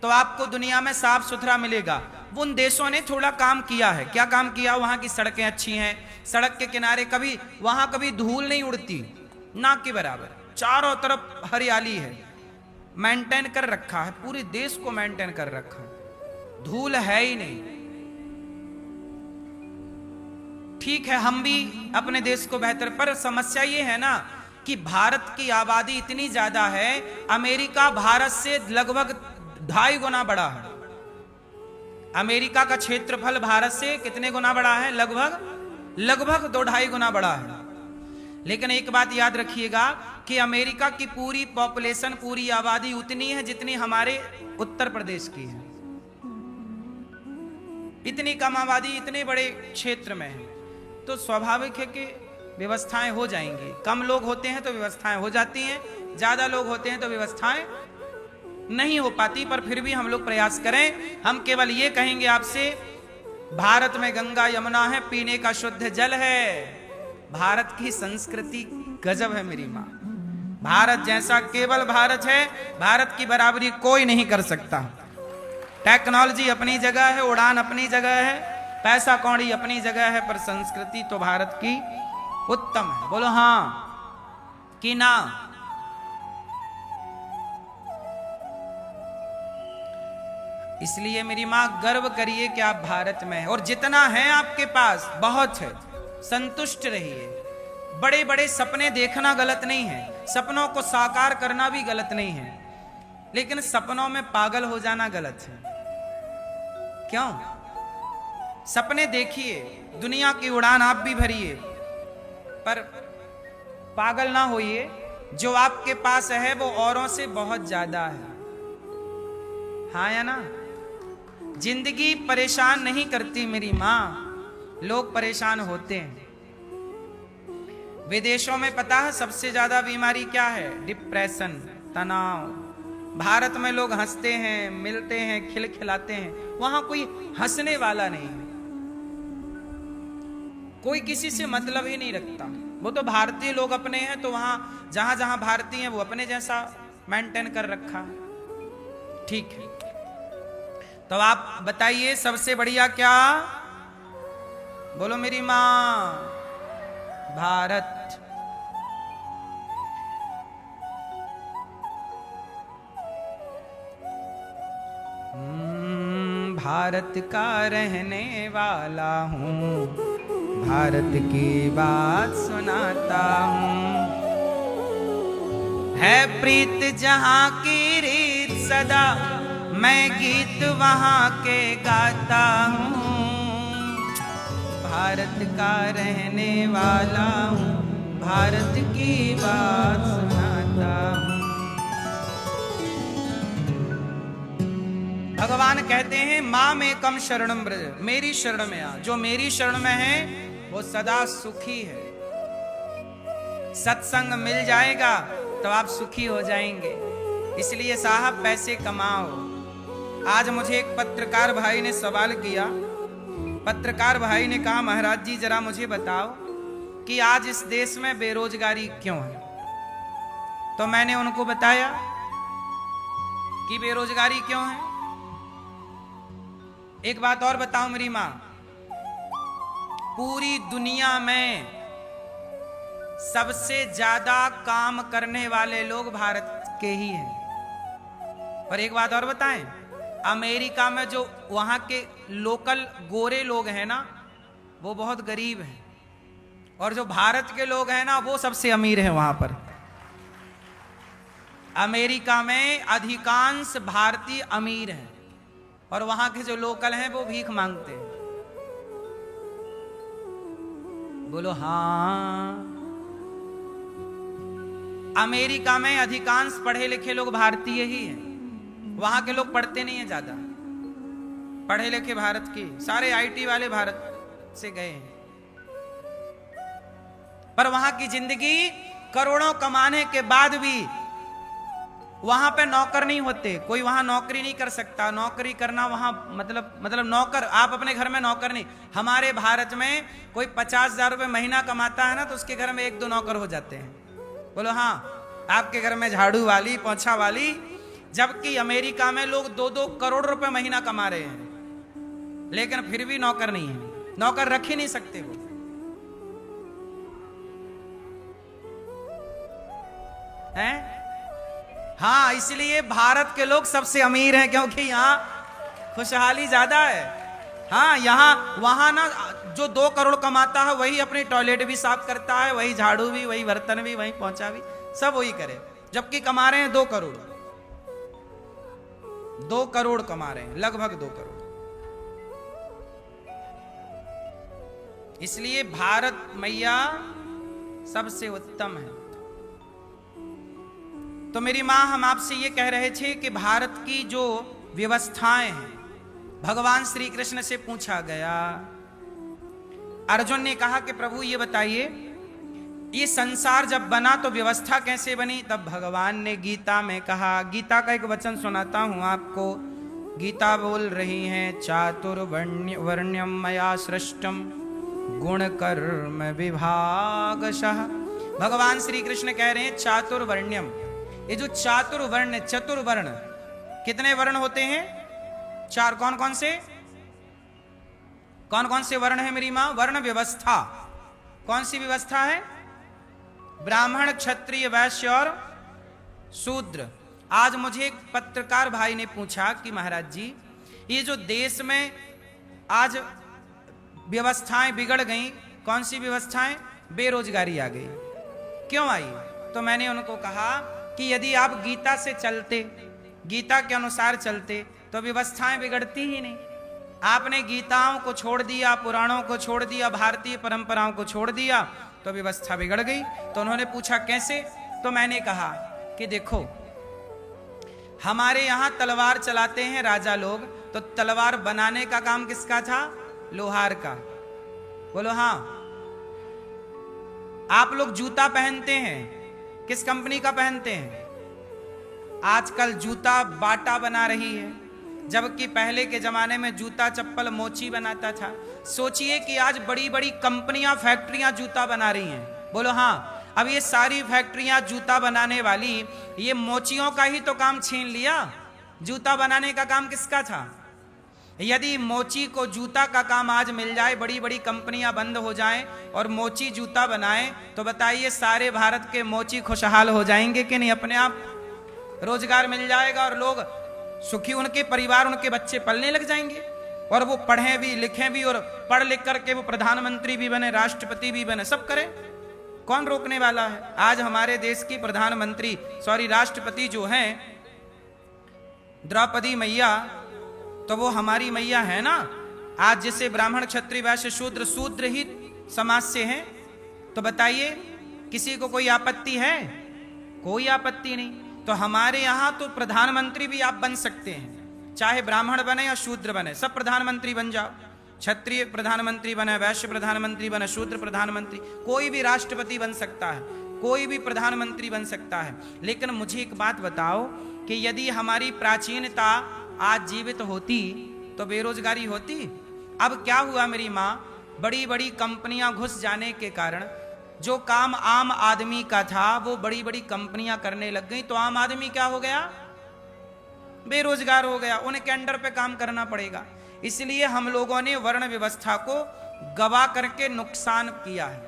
तो आपको दुनिया में साफ सुथरा मिलेगा। उन देशों ने थोड़ा काम किया है। क्या काम किया? वहां की सड़कें अच्छी हैं, सड़क के किनारे कभी वहां कभी धूल नहीं उड़ती, ना के बराबर, चारों तरफ हरियाली है, मेंटेन कर रखा है, पूरे देश को मेंटेन कर रखा है, धूल है ही नहीं। ठीक है, हम भी अपने देश को बेहतर, पर समस्या ये है ना कि भारत की आबादी इतनी ज्यादा है, अमेरिका भारत से लगभग 2.5 गुना बड़ा है। अमेरिका का क्षेत्रफल भारत से कितने गुना बड़ा है? लगभग 2-2.5 गुना बड़ा है। लेकिन एक बात याद रखिएगा कि अमेरिका की पूरी पॉपुलेशन, पूरी आबादी उतनी है जितनी हमारे उत्तर प्रदेश की है। इतनी कम आबादी इतने बड़े क्षेत्र में है, तो स्वाभाविक है कि व्यवस्थाएं हो जाएंगी। कम लोग होते हैं तो व्यवस्थाएं हो जाती हैं, ज्यादा लोग होते हैं तो व्यवस्थाएं नहीं हो पाती। पर फिर भी हम लोग प्रयास करें। हम केवल ये कहेंगे आपसे, भारत में गंगा यमुना है, पीने का शुद्ध जल है। भारत की संस्कृति गजब है मेरी मां। भारत जैसा केवल भारत है, भारत की बराबरी कोई नहीं कर सकता। टेक्नोलॉजी अपनी जगह है, उड़ान अपनी जगह है, पैसा कौड़ी अपनी जगह है, पर संस्कृति तो भारत की उत्तम है। बोलो हाँ कि ना? इसलिए मेरी मां गर्व करिए कि आप भारत में हैं, और जितना है आपके पास बहुत है, संतुष्ट रहिए। बड़े बड़े सपने देखना गलत नहीं है, सपनों को साकार करना भी गलत नहीं है, लेकिन सपनों में पागल हो जाना गलत है। क्यों? सपने देखिए, दुनिया की उड़ान आप भी भरिए, पर पागल ना होइए। जो आपके पास है वो औरों से बहुत ज्यादा है। हाँ या ना? जिंदगी परेशान नहीं करती मेरी मां, लोग परेशान होते हैं। विदेशों में पता है सबसे ज्यादा बीमारी क्या है? डिप्रेशन, तनाव। भारत में लोग हंसते हैं, मिलते हैं, खिलखिलाते हैं, वहां कोई हंसने वाला नहीं है, कोई किसी से मतलब ही नहीं रखता। वो तो भारतीय लोग अपने हैं, तो वहां जहां जहां भारतीय हैं वो अपने जैसा मेंटेन कर रखा है। ठीक है, तो आप बताइए सबसे बढ़िया क्या? बोलो मेरी मां, भारत। भारत का रहने वाला हूँ, भारत की बात सुनाता हूँ। है प्रीत जहाँ की रीत सदा, मैं गीत वहाँ के गाता हूँ। भारत का रहने वाला हूँ, भारत की बात सुनाता हूँ। भगवान कहते हैं माँ में कम शरणम ब्रज, मेरी शरण में आ। जो मेरी शरण में है वो सदा सुखी है। सत्संग मिल जाएगा तो आप सुखी हो जाएंगे। इसलिए साहब पैसे कमाओ। आज मुझे एक पत्रकार भाई ने सवाल किया। पत्रकार भाई ने कहा, महाराज जी जरा मुझे बताओ कि आज इस देश में बेरोजगारी क्यों है? तो मैंने उनको बताया कि बेरोजगारी क्यों है। एक बात और बताऊं मेरी मां, पूरी दुनिया में सबसे ज्यादा काम करने वाले लोग भारत के ही हैं। और एक बात और बताएं, अमेरिका में जो वहां के लोकल गोरे लोग हैं ना, वो बहुत गरीब हैं, और जो भारत के लोग हैं ना, वो सबसे अमीर हैं वहां पर। अमेरिका में अधिकांश भारतीय अमीर हैं, और वहां के जो लोकल हैं वो भीख मांगते हैं। बोलो हाँ। अमेरिका में अधिकांश पढ़े लिखे लोग भारतीय ही हैं, वहां के लोग पढ़ते नहीं हैं ज्यादा। पढ़े लिखे भारत के सारे आईटी वाले भारत से गए हैं, पर वहां की जिंदगी करोड़ों कमाने के बाद भी वहां पे नौकर नहीं होते। कोई वहां नौकरी नहीं कर सकता। नौकरी करना वहां मतलब नौकर, आप अपने घर में नौकर नहीं। हमारे भारत में कोई 50,000 रुपए महीना कमाता है ना, तो उसके घर में 1-2 नौकर हो जाते हैं। बोलो हाँ। आपके घर में झाड़ू वाली, पोछा वाली, जबकि अमेरिका में लोग 2-2 करोड़ रुपए महीना कमा रहे हैं, लेकिन फिर भी नौकर नहीं है। नौकर रख ही नहीं सकते वो। हैं? हाँ, इसलिए भारत के लोग सबसे अमीर हैं, क्योंकि यहाँ खुशहाली ज्यादा है। हाँ, यहाँ वहां ना जो 2 करोड़ कमाता है वही अपनी टॉयलेट भी साफ करता है, वही झाड़ू भी, वही बर्तन भी, वही पोंछा भी, सब वही करे, जबकि कमा रहे हैं 2 करोड़। 2 करोड़ कमा रहे हैं, लगभग 2 करोड़। इसलिए भारत मैया सबसे उत्तम है। तो मेरी मां, हम आपसे ये कह रहे थे कि भारत की जो व्यवस्थाएं हैं, भगवान श्री कृष्ण से पूछा गया। अर्जुन ने कहा कि प्रभु ये बताइए, ये संसार जब बना तो व्यवस्था कैसे बनी? तब भगवान ने गीता में कहा, गीता का एक वचन सुनाता हूं आपको। गीता बोल रही हैं, चातुर्वर्ण्यम मया सृष्टम गुण कर्म विभागशः। भगवान श्री कृष्ण कह रहे हैं चातुर्वर्ण्यम, ये जो चातुर्वर्ण, चतुर्वर्ण, कितने वर्ण होते हैं? 4। कौन कौन से? कौन कौन से वर्ण है मेरी मां? वर्ण व्यवस्था। कौन सी व्यवस्था है? ब्राह्मण, क्षत्रिय, वैश्य और शूद्र। आज मुझे एक पत्रकार भाई ने पूछा कि महाराज जी, ये जो देश में आज व्यवस्थाएं बिगड़ गई, कौन सी व्यवस्थाएं? बेरोजगारी आ गई। क्यों आई? तो मैंने उनको कहा कि यदि आप गीता से चलते, गीता के अनुसार चलते, तो व्यवस्थाएं बिगड़ती ही नहीं। आपने गीताओं को छोड़ दिया, पुराणों को छोड़ दिया, भारतीय परंपराओं को छोड़ दिया, तो व्यवस्था बिगड़ गई। तो उन्होंने पूछा कैसे? तो मैंने कहा कि देखो, हमारे यहां तलवार चलाते हैं राजा लोग, तो तलवार बनाने का काम किसका था? लोहार का। बोलो हाँ। आप लोग जूता पहनते हैं, किस कंपनी का पहनते हैं? आजकल जूता बाटा बना रही है, जबकि पहले के जमाने में जूता चप्पल मोची बनाता था। सोचिए कि आज बड़ी बड़ी कंपनियां, फैक्ट्रियां जूता बना रही हैं। बोलो हाँ। अब ये सारी फैक्ट्रियां जूता बनाने वाली, ये मोचियों का ही तो काम छीन लिया। जूता बनाने का काम किसका था? यदि मोची को जूता का काम आज मिल जाए, बड़ी बड़ी कंपनियां बंद हो जाएं और मोची जूता बनाएं, तो बताइए सारे भारत के मोची खुशहाल हो जाएंगे कि नहीं? अपने आप रोजगार मिल जाएगा और लोग सुखी, उनके परिवार, उनके बच्चे पलने लग जाएंगे, और वो पढ़ें भी, लिखें भी, और पढ़ लिख करके वो प्रधानमंत्री भी बने, राष्ट्रपति भी बने, सब करें। कौन रोकने वाला है? आज हमारे देश की प्रधानमंत्री, राष्ट्रपति जो हैं, द्रौपदी मैया, तो वो हमारी मैया है ना। आज जिसे ब्राह्मण, क्षत्रिय, वैश्य, शूद्र, शूद्र ही समाज से हैं, तो बताइए किसी को कोई आपत्ति है? कोई आपत्ति नहीं। तो हमारे यहां तो प्रधानमंत्री भी आप बन सकते हैं, चाहे ब्राह्मण बने या शूद्र बने, सब प्रधानमंत्री बन जाओ। क्षत्रिय प्रधानमंत्री बने, वैश्य प्रधानमंत्री बने, शूद्र प्रधानमंत्री, कोई भी राष्ट्रपति बन सकता है, कोई भी प्रधानमंत्री बन सकता है। लेकिन मुझे एक बात बताओ कि यदि हमारी प्राचीनता आज जीवित होती तो बेरोजगारी होती? अब क्या हुआ मेरी मां? बड़ी बड़ी कंपनियां घुस जाने के कारण जो काम आम आदमी का था वो बड़ी बड़ी कंपनियां करने लग गई, तो आम आदमी क्या हो गया? बेरोजगार हो गया। उनके अंडर पे काम करना पड़ेगा। इसलिए हम लोगों ने वर्ण व्यवस्था को गवा करके नुकसान किया है।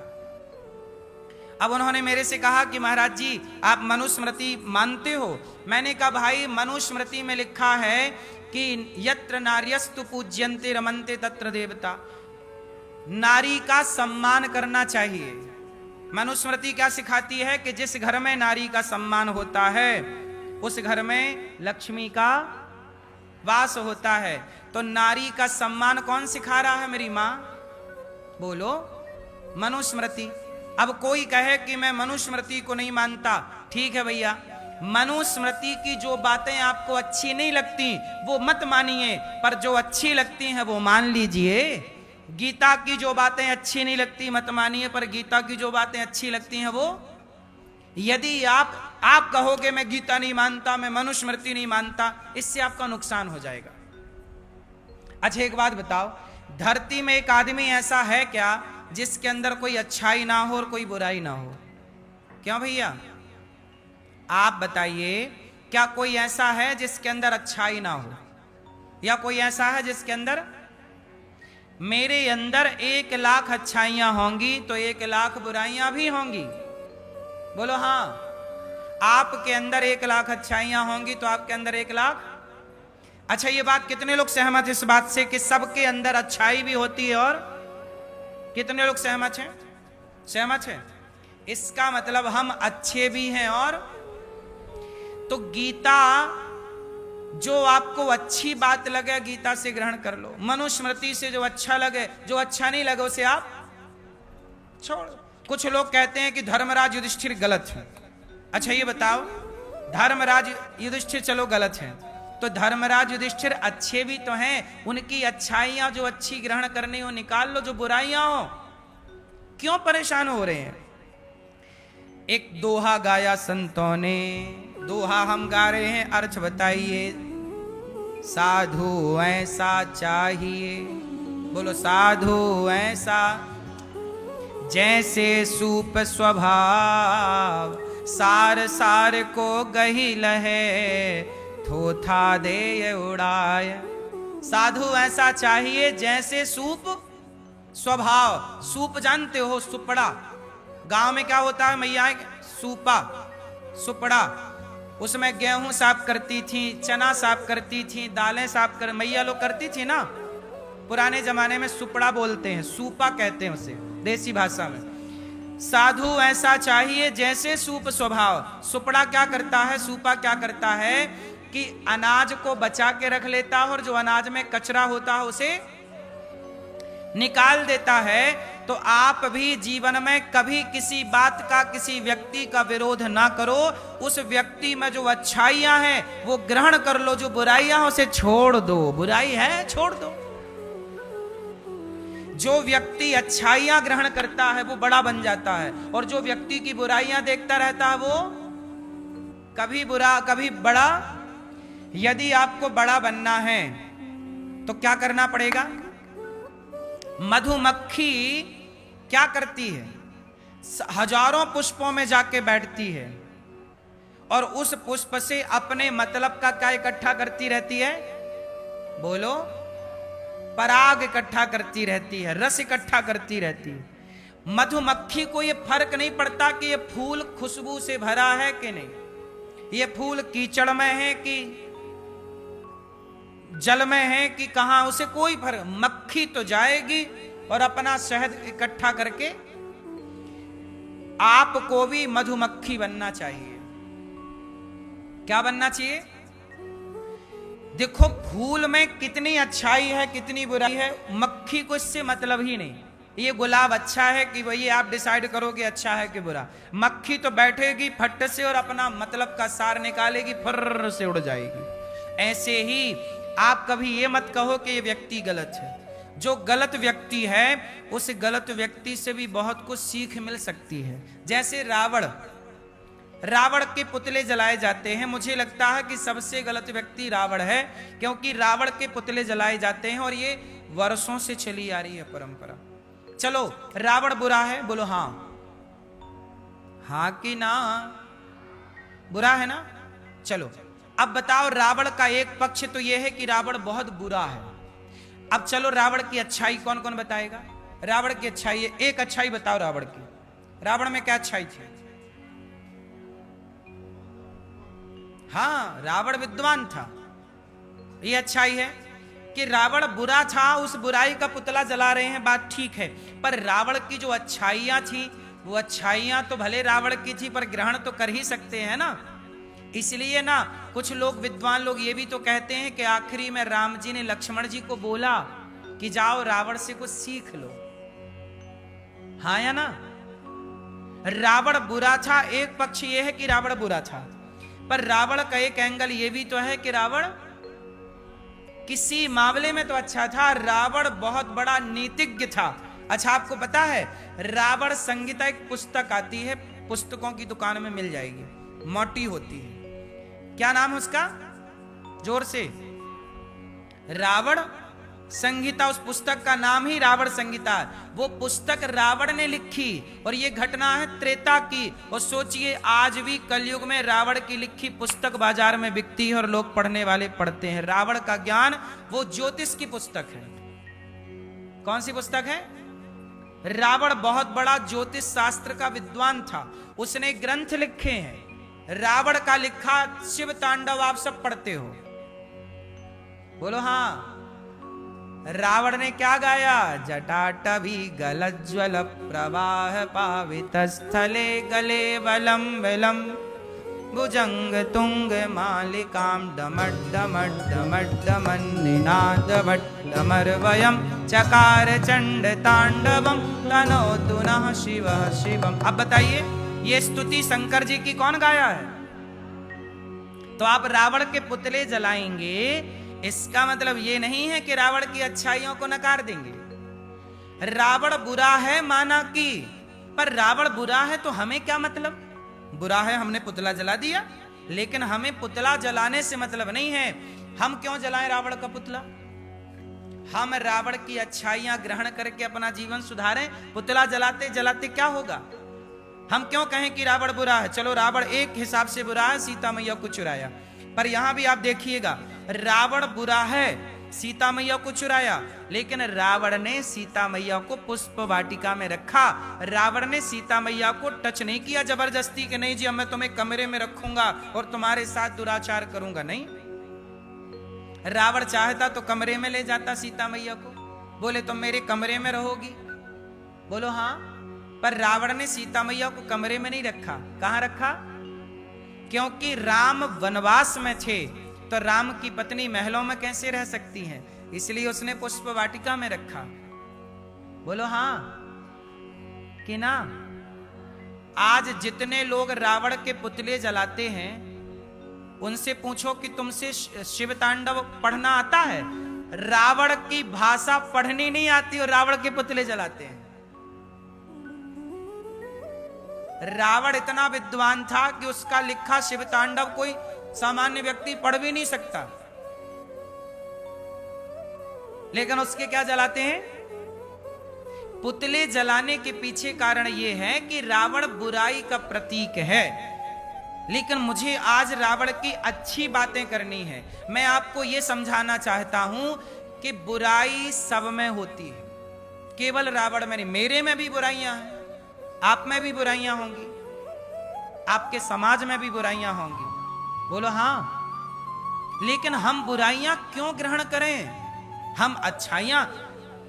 अब उन्होंने मेरे से कहा कि महाराज जी, आप मनुस्मृति मानते हो? मैंने कहा भाई, मनुस्मृति में लिखा है कि यत्र नार्यस्तु पूज्यन्ते रमन्ते तत्र देवता। नारी का सम्मान करना चाहिए। मनुस्मृति क्या सिखाती है कि जिस घर में नारी का सम्मान होता है उस घर में लक्ष्मी का वास होता है। तो नारी का सम्मान कौन सिखा रहा है मेरी मां? बोलो, मनुस्मृति। अब कोई कहे कि मैं मनुस्मृति को नहीं मानता, ठीक है भैया, मनुस्मृति की जो बातें आपको अच्छी नहीं लगती वो मत मानिए, पर जो अच्छी लगती हैं वो मान लीजिए। गीता की जो बातें अच्छी नहीं लगती मत मानिए, पर गीता की जो बातें अच्छी लगती हैं वो, यदि आप कहोगे मैं गीता नहीं मानता, मैं मनुस्मृति नहीं मानता, इससे आपका नुकसान हो जाएगा। अच्छा एक बात बताओ, धरती में एक आदमी ऐसा है क्या जिसके अंदर कोई अच्छाई ना हो और कोई बुराई ना हो? क्यों भैया, आप बताइए, क्या कोई ऐसा है जिसके अंदर अच्छाई ना हो, या कोई ऐसा है जिसके अंदर? मेरे अंदर 1 लाख अच्छाइयां होंगी तो 1 लाख बुराइयां भी होंगी। बोलो हाँ। आपके अंदर 1 लाख अच्छाइयां होंगी तो आपके अंदर 1 लाख। अच्छा ये बात कितने लोग सहमत है इस बात से कि सबके अंदर अच्छाई भी होती है? और कितने लोग सहमत हैं? सहमत है। इसका मतलब हम अच्छे भी हैं। और तो गीता, जो आपको अच्छी बात लगे गीता से ग्रहण कर लो, मनुस्मृति से जो अच्छा लगे, जो अच्छा नहीं लगे उसे आप छोड़। कुछ लोग कहते हैं कि धर्मराज युधिष्ठिर गलत है। अच्छा ये बताओ, धर्मराज युधिष्ठिर चलो गलत है, तो धर्मराज युधिष्ठिर अच्छे भी तो हैं, उनकी अच्छाइयां जो अच्छी ग्रहण करनी हो निकाल लो, जो बुराइयां हो क्यों परेशान हो रहे हैं। एक दोहा गाया संतों ने, दोहा हम गा रहे हैं, अर्थ बताइए। साधु ऐसा चाहिए, बोलो साधु ऐसा, जैसे सूप स्वभाव, सार सार को गही लहे, थोथा दे उड़ाए। साधु ऐसा चाहिए जैसे सूप स्वभाव। सूप जानते हो, सुपड़ा, गांव में क्या होता है मैया, सूपा सुपड़ा, उसमें गेहूं साफ करती थी, चना साफ करती थी, दालें साफ कर मैया लोग करती थी ना, पुराने जमाने में सुपड़ा बोलते हैं, सूपा कहते हैं उसे देसी भाषा में। साधु ऐसा चाहिए जैसे सूप स्वभाव। सुपड़ा क्या करता है, सूपा क्या करता है कि अनाज को बचा के रख लेता है, और जो अनाज में कचरा होता है उसे निकाल देता है। तो आप भी जीवन में कभी किसी बात का, किसी व्यक्ति का विरोध ना करो, उस व्यक्ति में जो अच्छाइयां हैं वो ग्रहण कर लो, जो बुराइयां उसे छोड़ दो। बुराई है छोड़ दो। जो व्यक्ति अच्छाइयां ग्रहण करता है वो बड़ा बन जाता है, और जो व्यक्ति की बुराइयां देखता रहता है वो कभी बुरा कभी बड़ा। यदि आपको बड़ा बनना है तो क्या करना पड़ेगा। मधुमक्खी क्या करती है, हजारों पुष्पों में जाके बैठती है, और उस पुष्प से अपने मतलब का क्या इकट्ठा करती रहती है, बोलो, पराग इकट्ठा करती रहती है, रस इकट्ठा करती रहती है। मधुमक्खी को यह फर्क नहीं पड़ता कि यह फूल खुशबू से भरा है कि नहीं, यह फूल कीचड़ में है कि जल में है कि कहां, उसे कोई फर्क। मक्खी तो जाएगी और अपना शहद इकट्ठा करके। आपको भी मधुमक्खी बनना चाहिए। क्या बनना चाहिए। देखो फूल में कितनी अच्छाई है, कितनी बुराई है, मक्खी को इससे मतलब ही नहीं। ये गुलाब अच्छा है कि वही आप डिसाइड करोगे अच्छा है कि बुरा। मक्खी तो बैठेगी फट से और अपना मतलब का सार निकालेगी, फर्र से उड़ जाएगी। ऐसे ही आप कभी ये मत कहो कि ये व्यक्ति गलत है। जो गलत व्यक्ति है उस गलत व्यक्ति से भी बहुत कुछ सीख मिल सकती है। जैसे रावण के पुतले जलाए जाते हैं, मुझे लगता है कि सबसे गलत व्यक्ति रावण है, क्योंकि रावण के पुतले जलाए जाते हैं और ये वर्षों से चली आ रही है परंपरा। चलो रावण बुरा है, बोलो हां, हां कि ना, बुरा है ना। चलो अब बताओ, रावण का एक पक्ष तो यह है कि रावण बहुत बुरा है। अब चलो रावण की अच्छाई कौन कौन बताएगा। रावण की अच्छाई, एक अच्छाई बताओ रावण की। रावण में क्या अच्छाई थी। हाँ, रावण विद्वान था, ये अच्छाई है। कि रावण बुरा था, उस बुराई का पुतला जला रहे हैं, बात ठीक है, पर रावण की जो अच्छाइयां थी वो अच्छाइयां तो भले रावण की थी पर ग्रहण तो कर ही सकते हैं ना। इसलिए ना कुछ लोग, विद्वान लोग ये भी तो कहते हैं कि आखिरी में राम जी ने लक्ष्मण जी को बोला कि जाओ रावण से कुछ सीख लो। हाँ या ना। रावण बुरा था, एक पक्ष ये है कि रावण बुरा था, पर रावण का एक एंगल ये भी तो है कि रावण किसी मामले में तो अच्छा था। रावण बहुत बड़ा नीतिज्ञ था। अच्छा आपको पता है रावण संहिता एक पुस्तक आती है, पुस्तकों की दुकान में मिल जाएगी, मोटी होती है। क्या नाम है उसका, जोर से। रावण संहिता, उस पुस्तक का नाम ही रावण संहिता। वो पुस्तक रावण ने लिखी और ये घटना है त्रेता की। और सोचिए आज भी कलयुग में रावण की लिखी पुस्तक बाजार में बिकती है और लोग पढ़ने वाले पढ़ते हैं। रावण का ज्ञान वो ज्योतिष की पुस्तक है। कौन सी पुस्तक है। रावण बहुत बड़ा ज्योतिष शास्त्र का विद्वान था, उसने ग्रंथ लिखे हैं। रावण का लिखा शिव तांडव आप सब पढ़ते हो, बोलो हाँ। रावण ने क्या गाया, जटाटवी गलज्वल प्रवाह पावित स्थले गले बलम बलम। भुजंग तुंग मालिकाम डमड डमड डमड डमन्निनाद भट्टमर्वयम् चकार चंड तांडवम तनोतु नः शिवः शिवम्। अब बताइए ये स्तुति शंकर जी की कौन गाया है? तो आप रावण के पुतले जलाएंगे, इसका मतलब ये नहीं है कि रावण की अच्छाइयों को नकार देंगे। रावण बुरा है माना कि, पर रावण बुरा है तो हमें क्या मतलब? बुरा है हमने पुतला जला दिया, लेकिन हमें पुतला जलाने से मतलब नहीं है। हम क्यों जलाएं रावण का पुतला? हम रावण की अच्छाइयां ग्रहण करके अपना जीवन सुधारें। पुतला जलाते जलाते क्या होगा? हम क्यों कहें कि रावण बुरा है? चलो रावण एक हिसाब से बुरा है, सीता मैया को चुराया, पर यहां भी आप देखिएगा रावण बुरा है, सीता मैया को चुराया, लेकिन रावण ने सीता मैया को पुष्प वाटिका में रखा। रावण ने सीता मैया को टच नहीं किया जबरदस्ती कि नहीं जी अब मैं तुम्हें कमरे में रखूंगा और तुम्हारे साथ दुराचार करूंगा, नहीं। रावण चाहता तो कमरे में ले जाता सीता मैया को, बोले तुम मेरे कमरे में रहोगी, बोलो हाँ, पर रावण ने सीता मैया को कमरे में नहीं रखा। कहां रखा? क्योंकि राम वनवास में थे, तो राम की पत्नी महलों में कैसे रह सकती हैं, इसलिए उसने पुष्प वाटिका में रखा। बोलो हाँ कि ना? आज जितने लोग रावण के पुतले जलाते हैं उनसे पूछो कि तुमसे शिव तांडव पढ़ना आता है? रावण की भाषा पढ़नी नहीं आती और रावण के पुतले जलाते हैं। रावण इतना विद्वान था कि उसका लिखा शिव तांडव कोई सामान्य व्यक्ति पढ़ भी नहीं सकता, लेकिन उसके क्या जलाते हैं? पुतले जलाने के पीछे कारण यह है कि रावण बुराई का प्रतीक है, लेकिन मुझे आज रावण की अच्छी बातें करनी है। मैं आपको यह समझाना चाहता हूं कि बुराई सब में होती है, केवल रावण में नहीं। मेरे में भी बुराइयां हैं, आप में भी बुराइयां होंगी, आपके समाज में भी बुराइयां होंगी, बोलो हाँ। लेकिन हम बुराइयां क्यों ग्रहण करें? हम अच्छाइयां,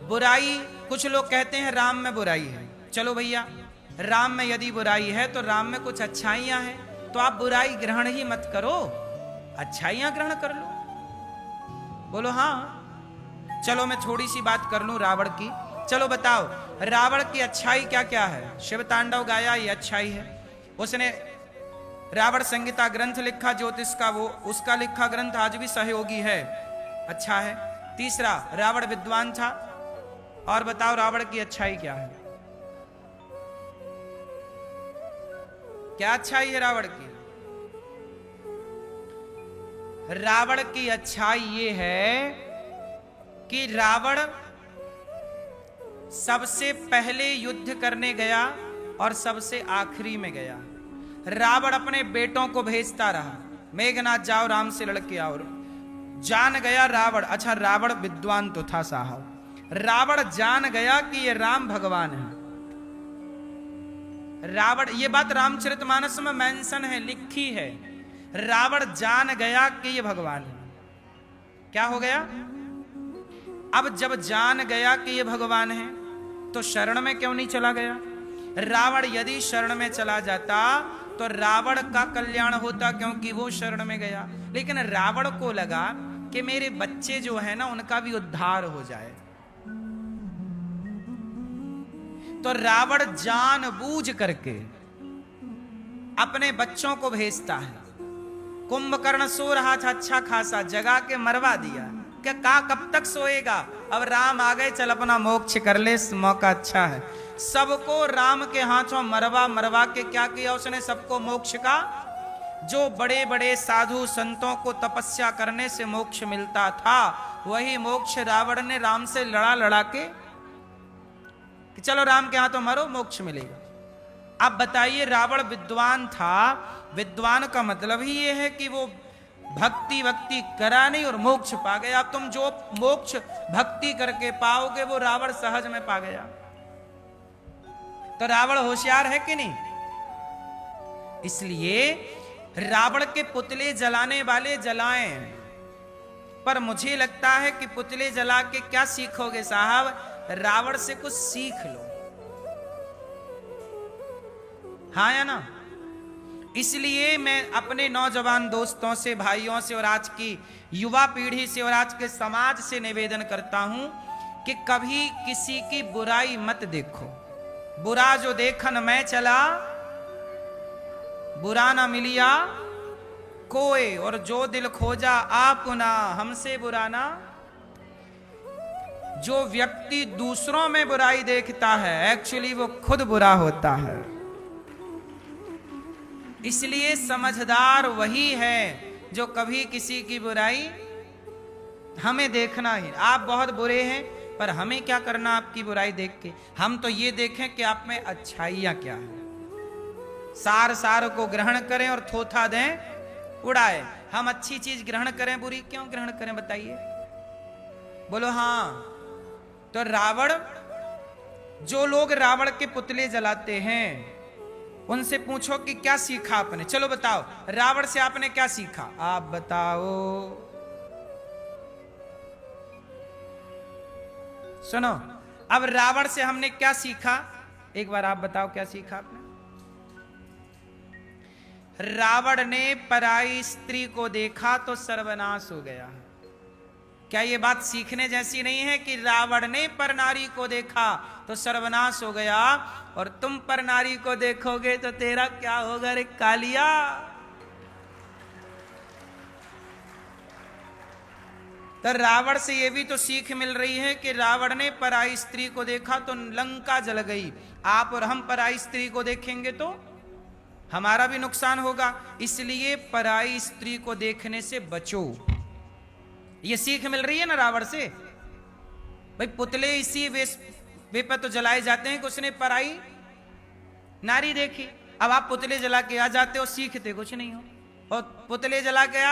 बुराई, कुछ लोग कहते हैं राम में बुराई है, चलो भैया राम में यदि बुराई है तो राम में कुछ अच्छाइयां हैं, तो आप बुराई ग्रहण ही मत करो, अच्छाइयां ग्रहण कर लो, बोलो हाँ। चलो मैं थोड़ी सी बात कर लूं रावण की। चलो बताओ रावण की अच्छाई क्या क्या है? शिव तांडव गाया, ये अच्छाई है। उसने रावण संहिता ग्रंथ लिखा ज्योतिष का, वो उसका लिखा ग्रंथ आज भी सहयोगी है, अच्छा है। तीसरा, रावण विद्वान था। और बताओ रावण की अच्छाई क्या है? क्या अच्छाई है रावण की? रावण की अच्छाई ये है कि रावण सबसे पहले युद्ध करने गया और सबसे आखिरी में गया। रावण अपने बेटों को भेजता रहा, मेघनाथ जाओ राम से लड़के आओ, जान गया रावण, अच्छा रावण विद्वान तो था साहब, रावण जान गया कि ये राम भगवान है। रावण, ये बात रामचरितमानस में मेंशन है, लिखी है, रावण जान गया कि ये भगवान है। क्या हो गया? अब जब जान गया कि ये भगवान है तो शरण में क्यों नहीं चला गया? रावण यदि शरण में चला जाता तो रावण का कल्याण होता, क्योंकि वो शरण में गया। लेकिन रावण को लगा कि मेरे बच्चे जो है ना उनका भी उद्धार हो जाए, तो रावण जानबूझ करके अपने बच्चों को भेजता है। कुंभकर्ण सो रहा था अच्छा खासा, जगा के मरवा दिया। क्या कहा कब तक सोएगा? अब राम आ गए, चल अपना मोक्ष कर ले, मौका अच्छा है। सबको राम के हाथों मरवा मरवा के क्या किया उसने? सबको मोक्ष का, जो बड़े बड़े साधु संतों को तपस्या करने से मोक्ष मिलता था, वही मोक्ष रावण ने राम से लड़ा लड़ा के कि चलो राम के हाथों मरो, मोक्ष मिलेगा। अब बताइए रावण विद्वान था, विद्वान का मतलब ही ये है कि वो भक्ति भक्ति करा नहीं और मोक्ष पा गया। अब तुम जो मोक्ष भक्ति करके पाओगे वो रावण सहज में पा गया। तो रावण होशियार है कि नहीं? इसलिए रावण के पुतले जलाने वाले जलाएं, पर मुझे लगता है कि पुतले जला के क्या सीखोगे साहब? रावण से कुछ सीख लो, हाँ या ना? इसलिए मैं अपने नौजवान दोस्तों से, भाइयों से और आज की युवा पीढ़ी से और आज के समाज से निवेदन करता हूं कि कभी किसी की बुराई मत देखो। बुरा जो देखन मैं चला, बुरा ना मिलिया कोई, और जो दिल खोजा आप ना हमसे बुरा ना। जो व्यक्ति दूसरों में बुराई देखता है एक्चुअली वो खुद बुरा होता है। इसलिए समझदार वही है जो कभी किसी की बुराई, हमें देखना ही, आप बहुत बुरे हैं पर हमें क्या करना आपकी बुराई देख के, हम तो ये देखें कि आप में अच्छाइयां क्या है। सार सार को ग्रहण करें और थोथा दें उड़ाए। हम अच्छी चीज ग्रहण करें, बुरी क्यों ग्रहण करें बताइए? बोलो हाँ। तो रावण, जो लोग रावण के पुतले जलाते हैं उनसे पूछो कि क्या सीखा आपने, चलो बताओ रावण से आपने क्या सीखा, आप बताओ। सुनो, अब रावण से हमने क्या सीखा, एक बार आप बताओ क्या सीखा आपने? रावण ने पराई स्त्री को देखा तो सर्वनाश हो गया। क्या ये बात सीखने जैसी नहीं है कि रावण ने पर नारी को देखा तो सर्वनाश हो गया, और तुम पर नारी को देखोगे तो तेरा क्या होगा रे कालिया? तो रावण से ये भी तो सीख मिल रही है कि रावण ने पराई स्त्री को देखा तो लंका जल गई। आप और हम पराई स्त्री को देखेंगे तो हमारा भी नुकसान होगा। इसलिए पराई स्त्री को देखने से बचो। ये सीख मिल रही है ना रावण से। भाई पुतले इसी वे पर तो जलाए जाते हैं कि उसने पराई नारी देखी। अब आप पुतले जला के आ जाते हो, सीखते कुछ नहीं हो, और पुतले जला के आओ